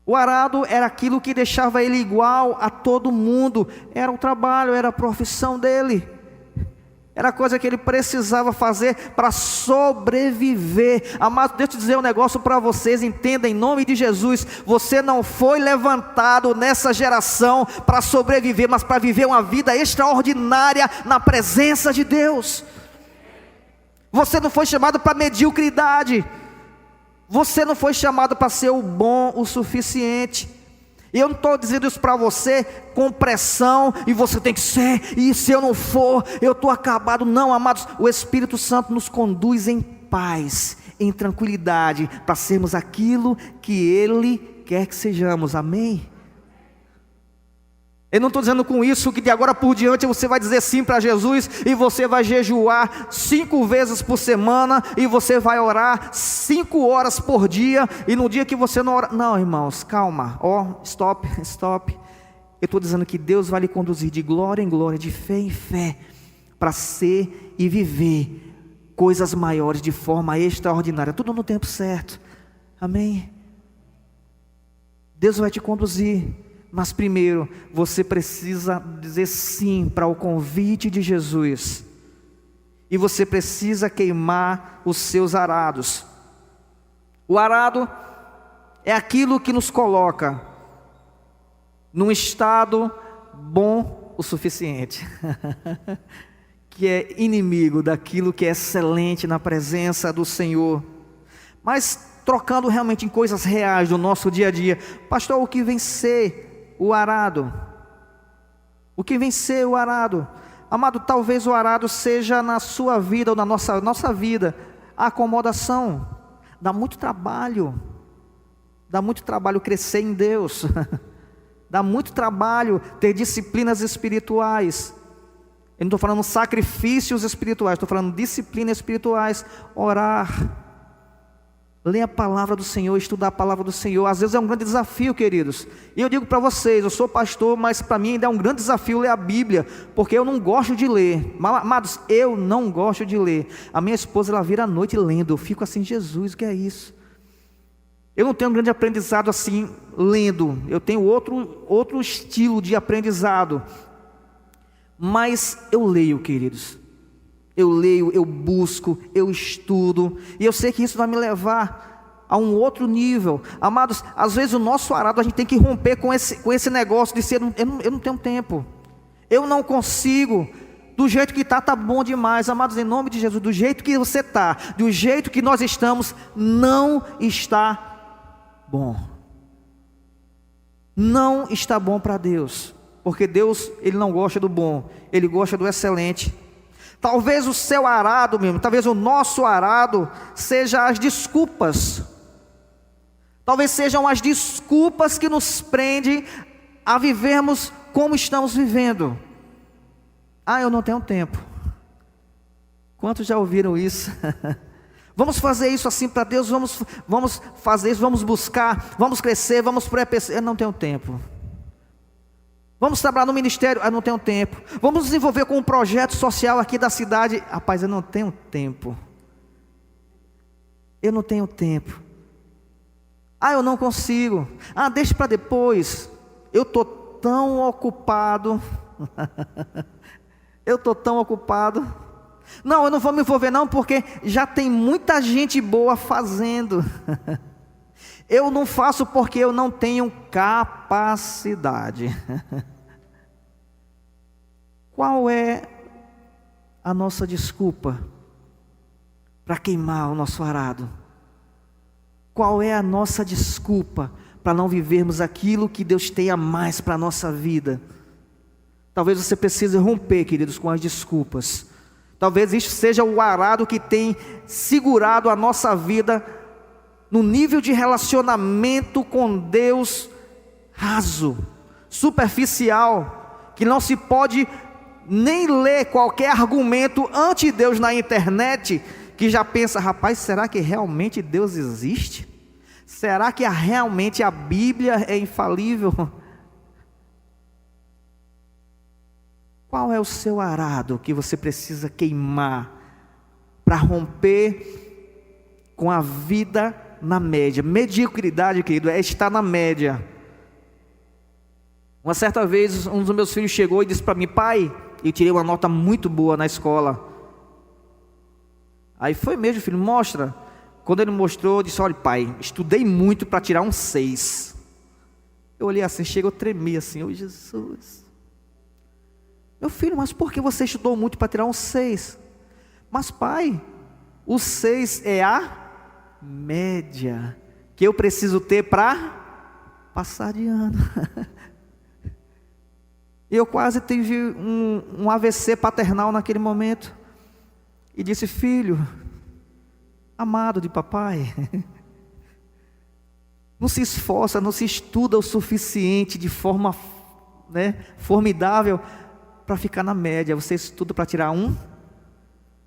O arado era aquilo que deixava ele igual a todo mundo. Era o trabalho, era a profissão dele. Era a coisa que ele precisava fazer para sobreviver. Amado, deixa eu dizer um negócio para vocês, entenda em nome de Jesus. Você não foi levantado nessa geração para sobreviver, mas para viver uma vida extraordinária na presença de Deus. Você não foi chamado para mediocridade. Você não foi chamado para ser o bom o suficiente. E eu não estou dizendo isso para você com pressão, e você tem que ser, e se eu não for, eu estou acabado. Não, amados, o Espírito Santo nos conduz em paz, em tranquilidade, para sermos aquilo que Ele quer que sejamos. Amém? Eu não estou dizendo com isso que de agora por diante você vai dizer sim para Jesus e você vai jejuar 5 vezes por semana e você vai orar 5 horas por dia e no dia que você não ora... Não, irmãos, calma, stop. Eu estou dizendo que Deus vai lhe conduzir de glória em glória, de fé em fé, para ser e viver coisas maiores de forma extraordinária, tudo no tempo certo. Amém? Deus vai te conduzir. Mas primeiro, você precisa dizer sim para o convite de Jesus. E você precisa queimar os seus arados. O arado é aquilo que nos coloca num estado bom o suficiente. Que é inimigo daquilo que é excelente na presença do Senhor. Mas trocando realmente em coisas reais do nosso dia a dia. Pastor, o que vem ser o arado? O que vem ser o arado? Amado, talvez o arado seja na sua vida ou na nossa vida a acomodação. Dá muito trabalho crescer em Deus. Dá muito trabalho ter disciplinas espirituais. Eu não estou falando sacrifícios espirituais, estou falando disciplinas espirituais. Orar, ler a palavra do Senhor, estudar a palavra do Senhor. Às vezes é um grande desafio, queridos. E eu digo para vocês, eu sou pastor, mas para mim ainda é um grande desafio ler a Bíblia, porque eu não gosto de ler. Amados, eu não gosto de ler. A minha esposa, ela vira à noite lendo. Eu fico assim, Jesus, o que é isso? Eu não tenho um grande aprendizado assim, lendo. Eu tenho outro estilo de aprendizado. Mas eu leio, queridos. Eu leio, eu busco, eu estudo. E eu sei que isso vai me levar a um outro nível. Amados, às vezes o nosso arado, a gente tem que romper com esse negócio de ser, eu não tenho tempo. Eu não consigo. Do jeito que está bom demais. Amados, em nome de Jesus, do jeito que você está, do jeito que nós estamos, não está bom. Não está bom para Deus. Porque Deus, Ele não gosta do bom, Ele gosta do excelente. Talvez o seu arado mesmo, talvez o nosso arado, seja as desculpas. Talvez sejam as desculpas que nos prendem a vivermos como estamos vivendo. Eu não tenho tempo. Quantos já ouviram isso? Vamos fazer isso assim para Deus, vamos fazer isso, vamos buscar, vamos crescer, vamos eu não tenho tempo. Vamos trabalhar no ministério, eu não tenho tempo. Vamos desenvolver com um projeto social aqui da cidade, rapaz, eu não tenho tempo. Eu não tenho tempo. Eu não consigo. Deixa para depois. Eu estou tão ocupado. Eu estou tão ocupado. Não, eu não vou me envolver não, porque já tem muita gente boa fazendo. Eu não faço porque eu não tenho capacidade. Qual é a nossa desculpa para queimar o nosso arado? Qual é a nossa desculpa para não vivermos aquilo que Deus tem a mais para a nossa vida? Talvez você precise romper, queridos, com as desculpas. Talvez isso seja o arado que tem segurado a nossa vida no nível de relacionamento com Deus raso, superficial, que não se pode nem ler qualquer argumento ante Deus na internet, que já pensa, rapaz, será que realmente Deus existe? Será que realmente a Bíblia é infalível? Qual é o seu arado que você precisa queimar para romper com a vida na média? Mediocridade, querido, é estar na média. Uma certa vez, um dos meus filhos chegou e disse para mim, pai, eu tirei uma nota muito boa na escola. Aí foi mesmo, filho, mostra. Quando ele mostrou, eu disse, olha pai, estudei muito para tirar um 6. Eu olhei assim, chegou a tremer assim, oh Jesus. Meu filho, mas por que você estudou muito para tirar um 6? Mas pai, o 6 é a média que eu preciso ter para passar de ano. Eu quase tive um AVC paternal naquele momento. E disse, filho, amado de papai, não se esforça, não se estuda o suficiente de forma formidável para ficar na média. Você estuda para tirar um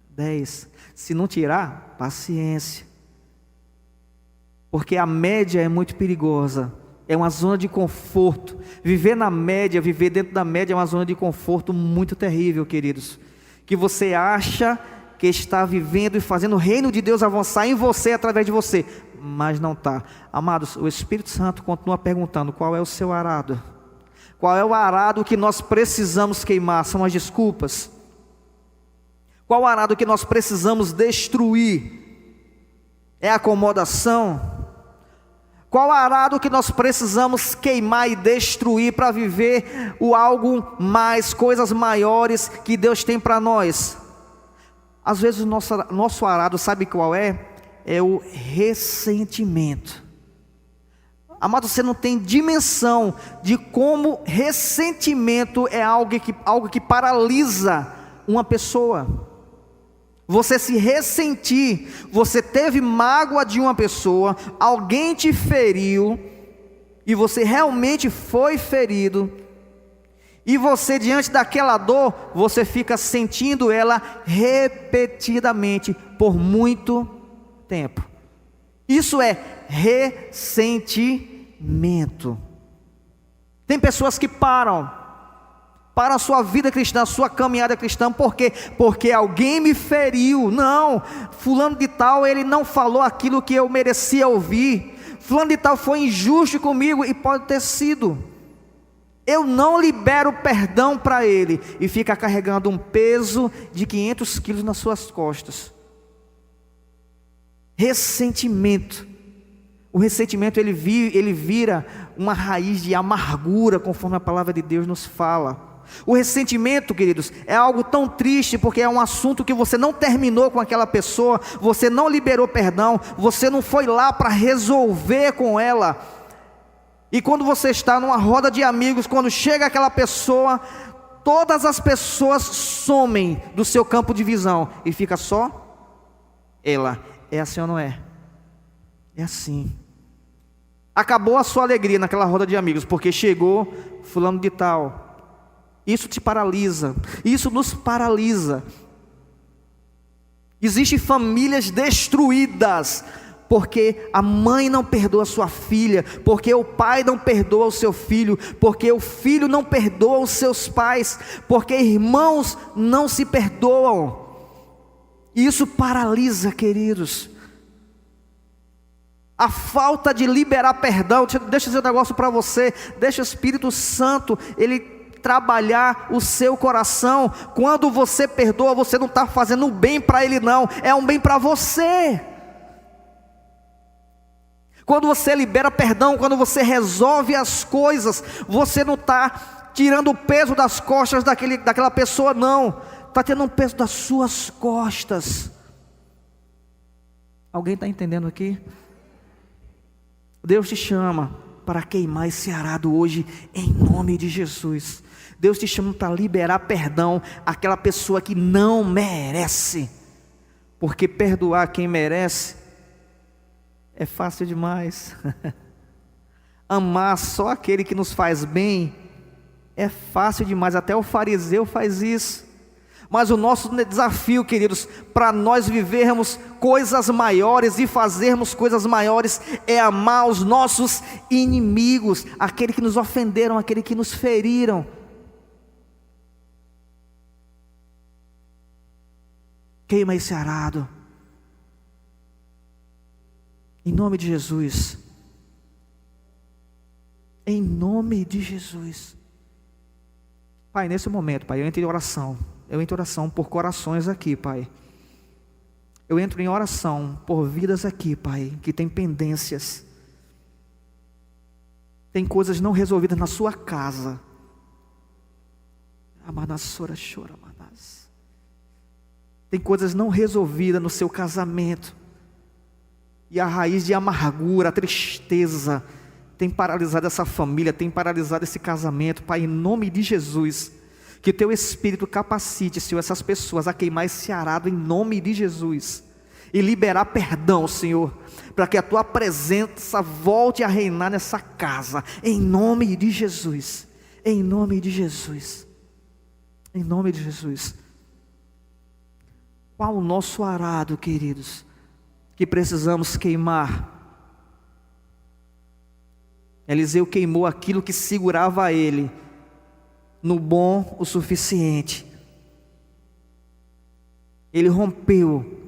10. Se não tirar, paciência. Porque a média é muito perigosa. É uma zona de conforto. Viver na média, viver dentro da média é uma zona de conforto muito terrível, queridos. Que você acha que está vivendo e fazendo o reino de Deus avançar em você, através de você. Mas não está. Amados, o Espírito Santo continua perguntando, qual é o seu arado? Qual é o arado que nós precisamos queimar? São as desculpas. Qual o arado que nós precisamos destruir? É a acomodação? Qual arado que nós precisamos queimar e destruir para viver o algo mais, coisas maiores que Deus tem para nós? Às vezes o nosso arado, sabe qual é? É o ressentimento. Amado, você não tem dimensão de como ressentimento é algo que paralisa uma pessoa. Você se ressentir, você teve mágoa de uma pessoa, alguém te feriu, e você realmente foi ferido, e você diante daquela dor, você fica sentindo ela repetidamente, por muito tempo. Isso é ressentimento. Tem pessoas que param a sua vida cristã, a sua caminhada cristã, porque alguém me feriu. Não, fulano de tal, ele não falou aquilo que eu merecia ouvir. Fulano de tal foi injusto comigo, e pode ter sido. Eu não libero perdão para ele, e fica carregando um peso de 500 quilos nas suas costas. Ressentimento. O ressentimento ele vira uma raiz de amargura, conforme a palavra de Deus nos fala. O ressentimento, queridos, é algo tão triste, porque é um assunto que você não terminou com aquela pessoa, você não liberou perdão, você não foi lá para resolver com ela. E quando você está numa roda de amigos, quando chega aquela pessoa, todas as pessoas somem do seu campo de visão, e fica só ela. É assim ou não é? É assim. Acabou a sua alegria naquela roda de amigos, porque chegou fulano de tal. Isso te paralisa, isso nos paralisa. Existem famílias destruídas, porque a mãe não perdoa a sua filha, porque o pai não perdoa o seu filho, porque o filho não perdoa os seus pais, porque irmãos não se perdoam. Isso paralisa, queridos. A falta de liberar perdão. Deixa eu dizer um negócio para você. Deixa o Espírito Santo ele trabalhar o seu coração. Quando você perdoa, você não está fazendo um bem para ele, não, é um bem para você. Quando você libera perdão, quando você resolve as coisas, você não está tirando o peso das costas daquela pessoa, não, está tirando um peso das suas costas. Alguém está entendendo aqui? Deus te chama para queimar esse arado hoje, em nome de Jesus. Deus te chama para liberar perdão àquela pessoa que não merece, porque perdoar quem merece é fácil demais. Amar só aquele que nos faz bem é fácil demais, até o fariseu faz isso. Mas o nosso desafio, queridos, para nós vivermos coisas maiores e fazermos coisas maiores, é amar os nossos inimigos, aquele que nos ofenderam, aquele que nos feriram. Queima esse arado, em nome de Jesus. Em nome de Jesus. Pai, nesse momento, Pai, eu entro em oração. Eu entro em oração por corações aqui, Pai. Eu entro em oração por vidas aqui, Pai, que tem pendências. Tem coisas não resolvidas na sua casa. Tem coisas não resolvidas no seu casamento. E a raiz de amargura, a tristeza, tem paralisado essa família, tem paralisado esse casamento. Pai, em nome de Jesus, que o teu Espírito capacite, Senhor, essas pessoas a queimar esse arado em nome de Jesus, e liberar perdão, Senhor, para que a tua presença volte a reinar nessa casa, em nome de Jesus, em nome de Jesus, em nome de Jesus. Qual o nosso arado, queridos, que precisamos queimar? Eliseu queimou aquilo que segurava ele no bom o suficiente. Ele rompeu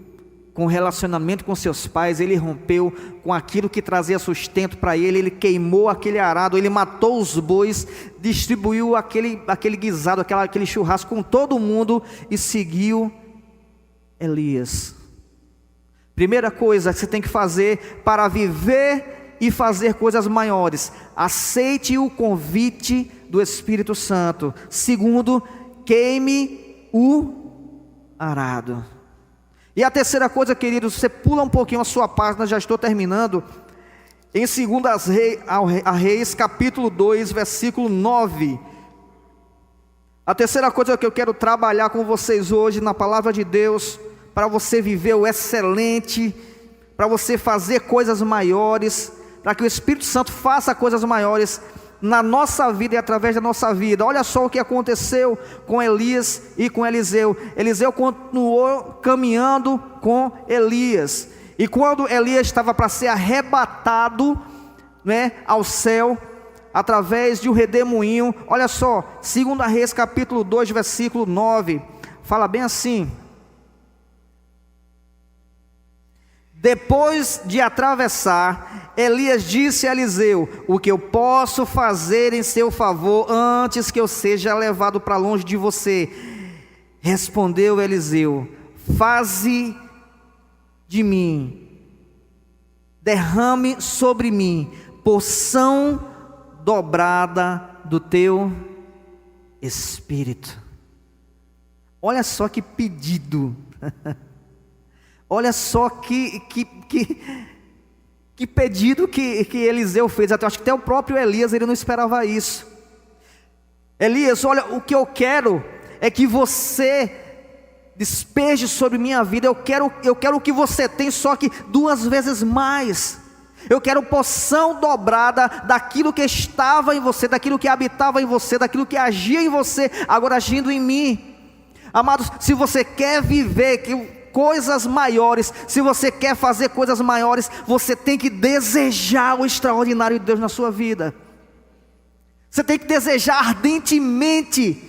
com o relacionamento com seus pais, ele rompeu com aquilo que trazia sustento para ele, ele queimou aquele arado, ele matou os bois, distribuiu aquele guisado, aquele churrasco com todo mundo e seguiu Elias. Primeira coisa que você tem que fazer para viver e fazer coisas maiores: aceite o convite do Espírito Santo. Segundo, queime o arado. E a terceira coisa, queridos, você pula um pouquinho a sua página, já estou terminando, em 2 Reis, capítulo 2, versículo 9. A terceira coisa que eu quero trabalhar com vocês hoje na palavra de Deus, para você viver o excelente, para você fazer coisas maiores, para que o Espírito Santo faça coisas maiores na nossa vida e através da nossa vida. Olha só o que aconteceu com Elias e com Eliseu. Eliseu continuou caminhando com Elias, e quando Elias estava para ser arrebatado, ao céu, através de um redemoinho, olha só, 2 Reis capítulo 2, versículo 9, fala bem assim: depois de atravessar, Elias disse a Eliseu: o que eu posso fazer em seu favor antes que eu seja levado para longe de você? Respondeu Eliseu: faze de mim, derrame sobre mim porção dobrada do teu espírito. Olha só que pedido. Olha só que pedido que Eliseu fez. Até, acho que até o próprio Elias, ele não esperava isso. Elias, olha, o que eu quero é que você despeje sobre minha vida. Eu quero o que você tem, só que 2 vezes mais. Eu quero porção dobrada daquilo que estava em você, daquilo que habitava em você, daquilo que agia em você, agora agindo em mim. Amados, se você quer viver coisas maiores, se você quer fazer coisas maiores, você tem que desejar o extraordinário de Deus na sua vida. Você tem que desejar ardentemente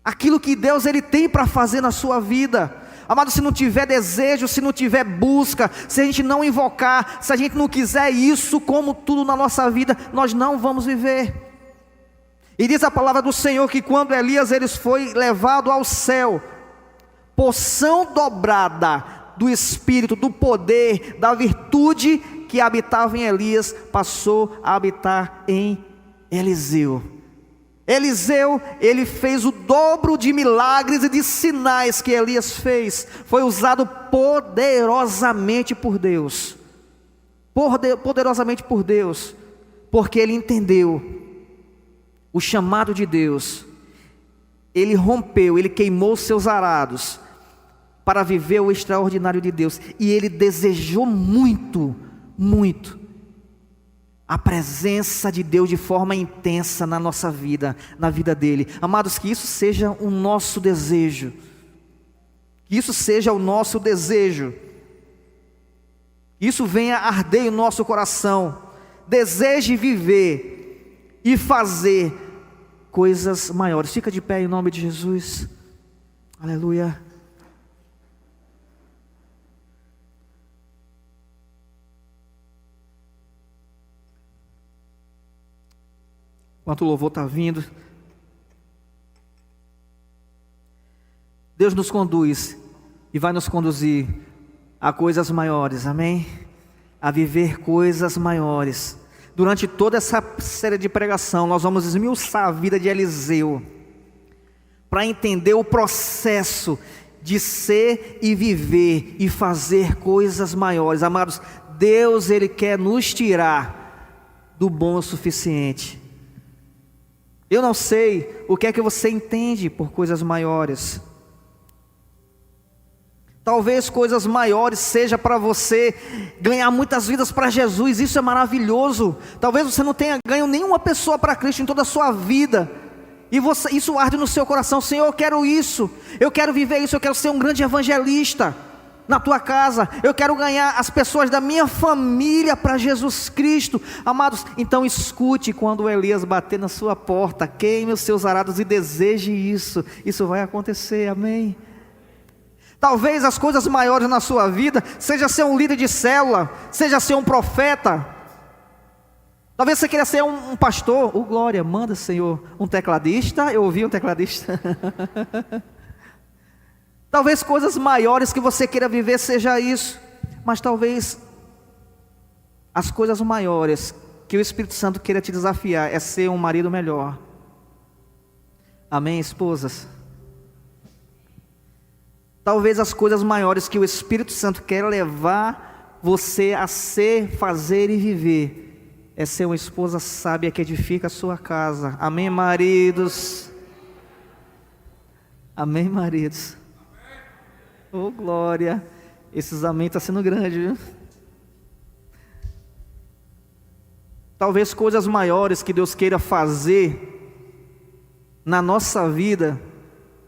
aquilo que Deus ele tem para fazer na sua vida. Amado, se não tiver desejo, se não tiver busca, se a gente não invocar, se a gente não quiser isso como tudo na nossa vida, nós não vamos viver. E diz a palavra do Senhor que quando Elias foi levado ao céu, porção dobrada do Espírito, do poder, da virtude que habitava em Elias, passou a habitar em Eliseu. Eliseu, ele fez o dobro de milagres e de sinais que Elias fez. Foi usado poderosamente por Deus. Poderosamente por Deus. Porque ele entendeu o chamado de Deus. Ele rompeu, ele queimou seus arados para viver o extraordinário de Deus. E ele desejou muito, muito a presença de Deus de forma intensa na nossa vida, na vida dele. Amados, que isso seja o nosso desejo. Que isso seja o nosso desejo. Que isso venha arder em nosso coração. Deseje viver e fazer coisas maiores. Fica de pé em nome de Jesus. Aleluia. Enquanto o louvor está vindo, Deus nos conduz e vai nos conduzir a coisas maiores, amém? A viver coisas maiores. Durante toda essa série de pregação, nós vamos esmiuçar a vida de Eliseu, para entender o processo de ser e viver e fazer coisas maiores. Amados, Deus ele quer nos tirar do bom o suficiente. Eu não sei o que é que você entende por coisas maiores. Talvez coisas maiores seja para você ganhar muitas vidas para Jesus. Isso é maravilhoso. Talvez você não tenha ganho nenhuma pessoa para Cristo em toda a sua vida, e isso arde no seu coração. Senhor, eu quero isso, eu quero viver isso, eu quero ser um grande evangelista na tua casa, eu quero ganhar as pessoas da minha família para Jesus Cristo. Amados, então escute quando Elias bater na sua porta, queime os seus arados e deseje isso. Isso vai acontecer, amém? Talvez as coisas maiores na sua vida seja ser um líder de célula, seja ser um profeta. Talvez você queira ser um pastor. Glória, manda, Senhor, um tecladista. Eu ouvi um tecladista. Talvez coisas maiores que você queira viver seja isso. Mas talvez as coisas maiores que o Espírito Santo queira te desafiar é ser um marido melhor. Amém, esposas? Talvez as coisas maiores que o Espírito Santo quer levar você a ser, fazer e viver é ser uma esposa sábia que edifica a sua casa. Amém, maridos? Amém, maridos? Oh, glória. Esses amém estão sendo grande, viu? Talvez coisas maiores que Deus queira fazer na nossa vida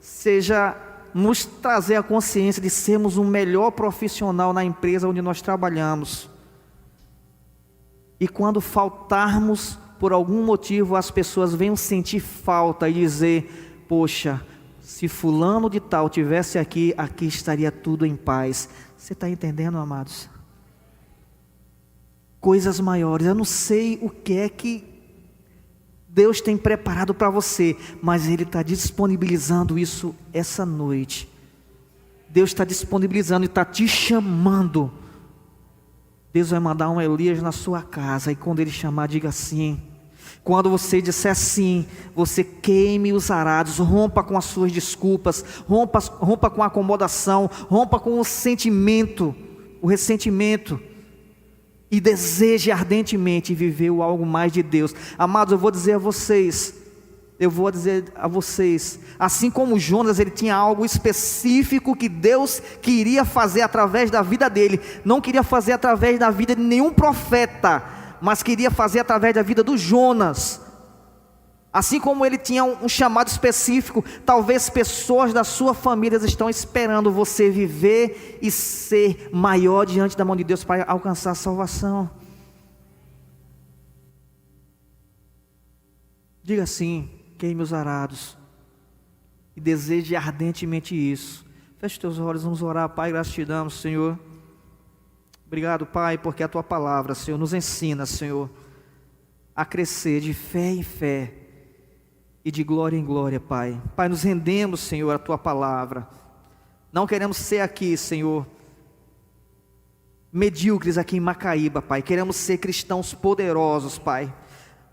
seja nos trazer a consciência de sermos um melhor profissional na empresa onde nós trabalhamos. E quando faltarmos por algum motivo, as pessoas venham sentir falta e dizer: poxa, se fulano de tal tivesse aqui, aqui estaria tudo em paz. Você está entendendo, amados? Coisas maiores. Eu não sei o que é que Deus tem preparado para você, mas Ele está disponibilizando isso essa noite. Deus está disponibilizando e está te chamando. Deus vai mandar um Elias na sua casa, e quando Ele chamar, diga sim. Quando você disser sim, você queime os arados, rompa com as suas desculpas, rompa com a acomodação, rompa com o sentimento, o ressentimento, e deseje ardentemente viver algo mais de Deus. Amados, eu vou dizer a vocês, assim como Jonas, ele tinha algo específico que Deus queria fazer através da vida dele. Não queria fazer através da vida de nenhum profeta, mas queria fazer através da vida do Jonas. Assim como ele tinha um chamado específico, talvez pessoas da sua família estão esperando você viver e ser maior diante da mão de Deus para alcançar a salvação. Diga assim: queime os arados, e deseje ardentemente isso. Feche teus olhos, vamos orar. Pai, graças te damos, Senhor. Obrigado, Pai, porque a Tua palavra, Senhor, nos ensina, Senhor, a crescer de fé em fé e de glória em glória, Pai. Pai, nos rendemos, Senhor, à Tua palavra. Não queremos ser aqui, Senhor, medíocres aqui em Macaíba, Pai. Queremos ser cristãos poderosos, Pai.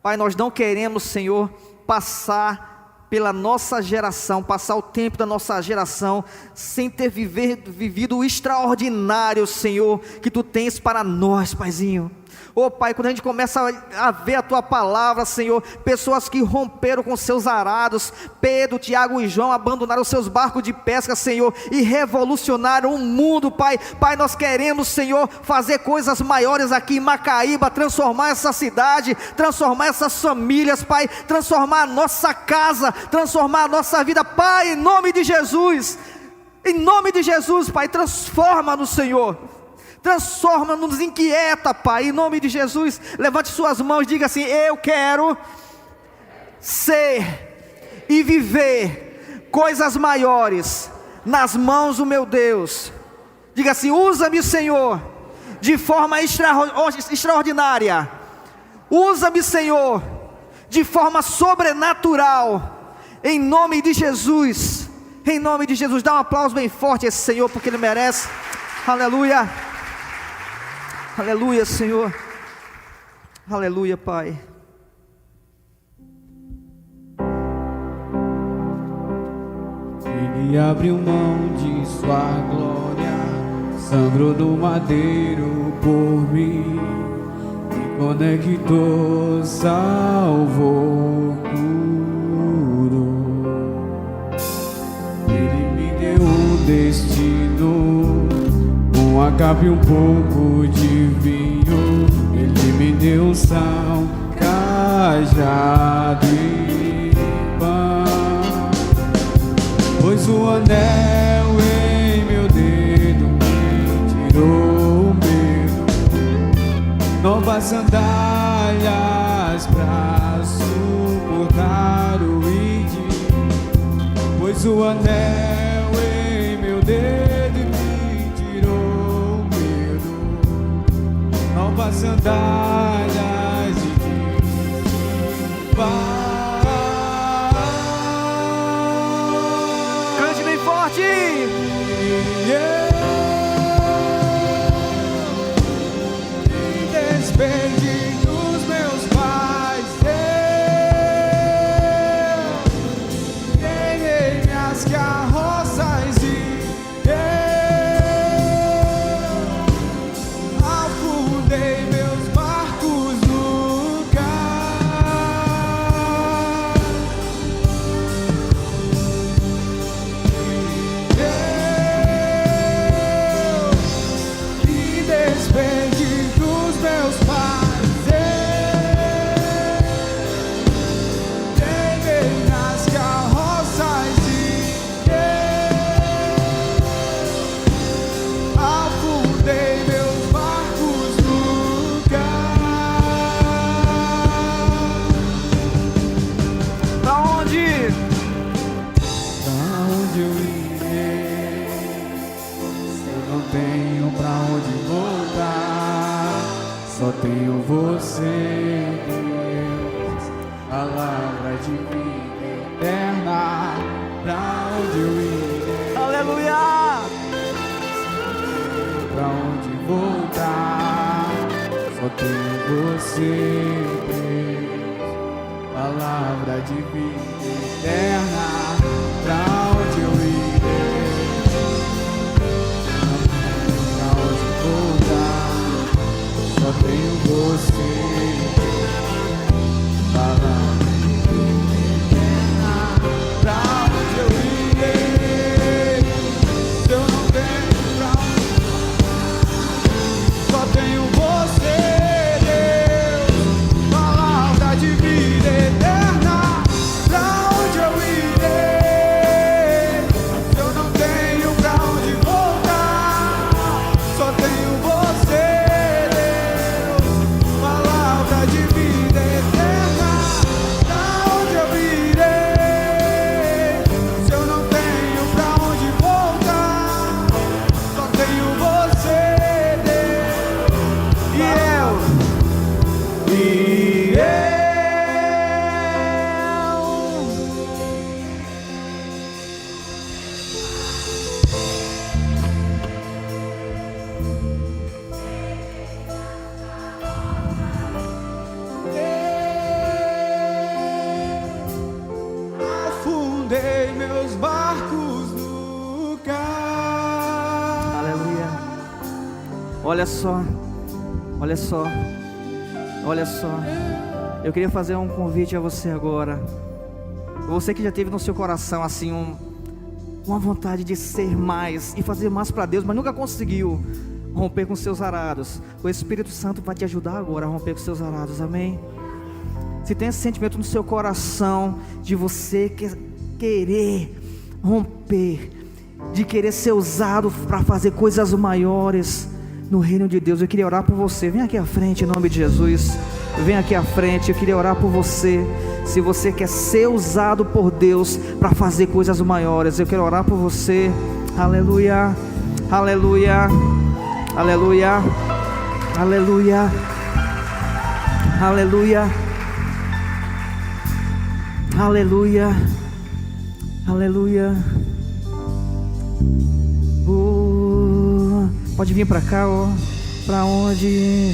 Pai, nós não queremos, Senhor, passar pela nossa geração, passar o tempo da nossa geração sem ter vivido o extraordinário, Senhor, que Tu tens para nós, Paizinho. Oh, Pai, quando a gente começa a ver a Tua palavra, Senhor, pessoas que romperam com seus arados, Pedro, Tiago e João abandonaram seus barcos de pesca, Senhor, e revolucionaram o mundo, Pai. Pai, nós queremos, Senhor, fazer coisas maiores aqui em Macaíba, transformar essa cidade, transformar essas famílias, Pai, transformar a nossa casa, transformar a nossa vida, Pai, em nome de Jesus, Pai, transforma-nos, Senhor. Transforma, nos inquieta, Pai, em nome de Jesus. Levante suas mãos e diga assim: eu quero ser e viver coisas maiores nas mãos do meu Deus. Diga assim: usa-me, Senhor, de forma extraordinária. Usa-me, Senhor, de forma sobrenatural, em nome de Jesus. Em nome de Jesus. Dá um aplauso bem forte a esse Senhor, porque Ele merece. Aleluia. Aleluia, Senhor. Aleluia, Pai. Ele abriu mão de sua glória, sangrou no madeiro por mim, me conectou, salvou, curou. Ele me deu um destino, uma capa e um pouco de vinho. Ele me deu um sal, cajado e pão. Pôs o anel em meu dedo, me tirou o medo. Novas sandálias pra suportar o ide. Pôs o anel em meu dedo, novas sandálias de paz. Cante bem forte. Me despedi dos meus pais, eu ganhei minhas carroças e afundei meus barcos. onde eu irei? Aleluia. Pra onde voltar? Só tenho você, Deus. Palavra de vida eterna. Pra onde eu irei? Pra onde voltar? Só tenho você. Palavra de vida eterna. Pra onde eu irei? Se eu não tenho pra onde, só tenho você, Deus. Palavra de vida eterna. Pra onde eu irei? Se eu não tenho pra onde voltar, só tenho você, Deus. Palavra de vida eterna. Pra onde eu irei? Se eu não tenho pra onde voltar, só tenho você, Deus. E eu. Afundei meus barcos no cais. Aleluia. Olha só, olha só, olha só. Eu queria fazer um convite a você agora. Você que já teve no seu coração assim uma vontade de ser mais e fazer mais para Deus, mas nunca conseguiu romper com seus arados. O Espírito Santo vai te ajudar agora a romper com seus arados, amém? Se tem esse sentimento no seu coração de você querer romper, de querer ser usado para fazer coisas maiores no reino de Deus, eu queria orar por você. Vem aqui à frente em nome de Jesus. Vem aqui à frente, eu queria orar por você. Se você quer ser usado por Deus para fazer coisas maiores, eu quero orar por você. Aleluia, aleluia, aleluia, aleluia, aleluia, aleluia, aleluia. Pode vir para cá, ó. Para onde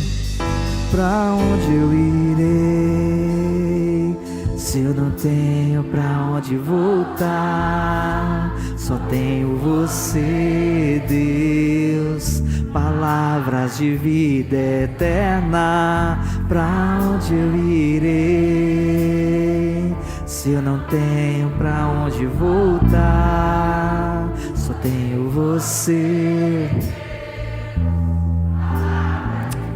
eu irei? Se eu não tenho pra onde voltar, só tenho você, Deus. Palavras de vida eterna. Pra onde eu irei? Se eu não tenho pra onde voltar, só tenho você.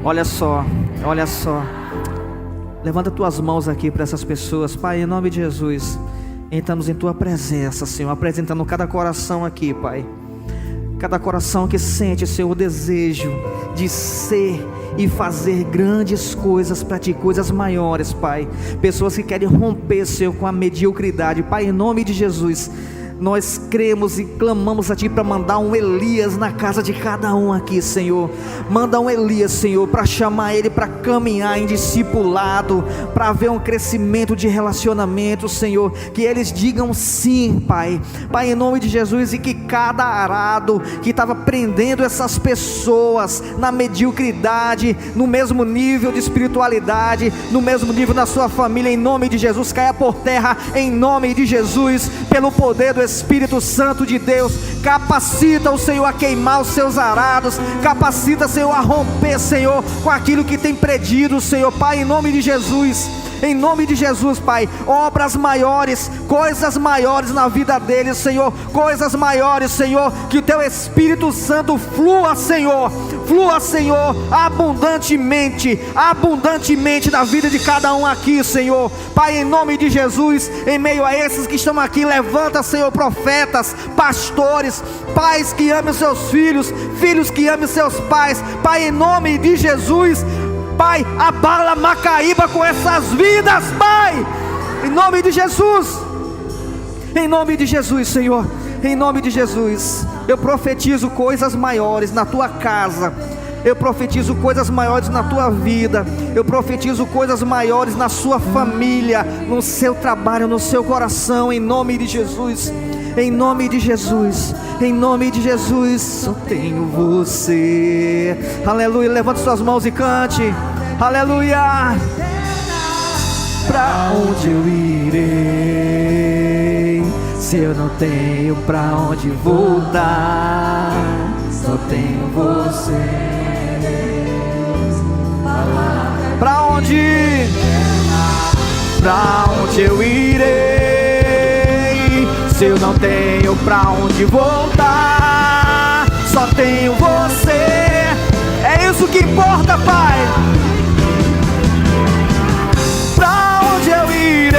Olha só, olha só. Levanta tuas mãos aqui para essas pessoas. Pai, em nome de Jesus, entramos em tua presença, Senhor, apresentando cada coração aqui, Pai. Cada coração que sente, Senhor, o desejo de ser e fazer grandes coisas para ti, coisas maiores, Pai. Pessoas que querem romper, Senhor, com a mediocridade. Pai, em nome de Jesus, nós cremos e clamamos a Ti para mandar um Elias na casa de cada um aqui, Senhor. Manda um Elias, Senhor, para chamar ele para caminhar em discipulado, para haver um crescimento de relacionamento, Senhor. Que eles digam sim, Pai. Pai, em nome de Jesus, e que cada arado que estava prendendo essas pessoas na mediocridade, no mesmo nível de espiritualidade, no mesmo nível da sua família, em nome de Jesus, caia por terra, em nome de Jesus, pelo poder do Espírito Santo de Deus. Capacita o Senhor a queimar os seus arados, capacita, Senhor, a romper, Senhor, com aquilo que tem prendido, Senhor. Pai, em nome de Jesus, em nome de Jesus, Pai, obras maiores, coisas maiores na vida deles, Senhor, coisas maiores, Senhor, que o Teu Espírito Santo flua, Senhor, abundantemente, abundantemente na vida de cada um aqui, Senhor. Pai, em nome de Jesus, em meio a esses que estão aqui, levanta, Senhor, profetas, pastores, pais que amem os seus filhos, filhos que amem os seus pais. Pai, em nome de Jesus, Pai, abala Macaíba com essas vidas, Pai, em nome de Jesus, em nome de Jesus, Senhor, em nome de Jesus. Eu profetizo coisas maiores na tua casa, eu profetizo coisas maiores na tua vida, eu profetizo coisas maiores na sua família, no seu trabalho, no seu coração, em nome de Jesus. em nome de Jesus, em nome de Jesus, só tenho você. Aleluia, levante suas mãos e cante, aleluia. Pra onde eu irei, se eu não tenho pra onde voltar? Só tenho você. Pra onde? Pra onde eu irei, se eu não tenho pra onde voltar? Só tenho você. É isso que importa, Pai. Pra onde eu irei,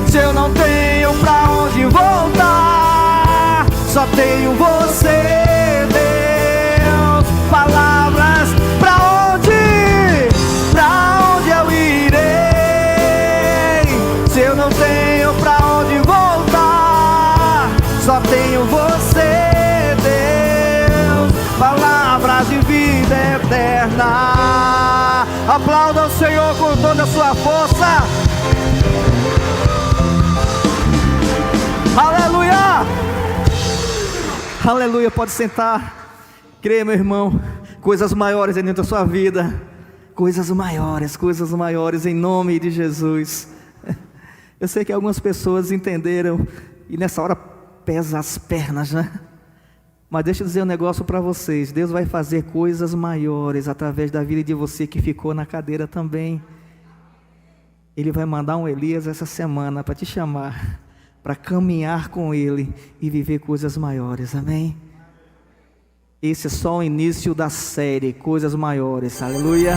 se eu não tenho pra onde voltar? Só tenho você, Deus. Palavras. Pra onde eu irei, se eu não tenho pra onde voltar? Só tenho você, Deus. Palavras de vida eterna. Aplauda o Senhor com toda a sua força. Aleluia. Aleluia, pode sentar. Creia, meu irmão, coisas maiores dentro da sua vida. Coisas maiores em nome de Jesus. Eu sei que algumas pessoas entenderam e nessa hora pesa as pernas, né? Mas deixa eu dizer um negócio para vocês. Deus vai fazer coisas maiores através da vida de você que ficou na cadeira também. Ele vai mandar um Elias essa semana para te chamar, para caminhar com Ele e viver coisas maiores, amém? Esse é só o início da série, coisas maiores, aleluia.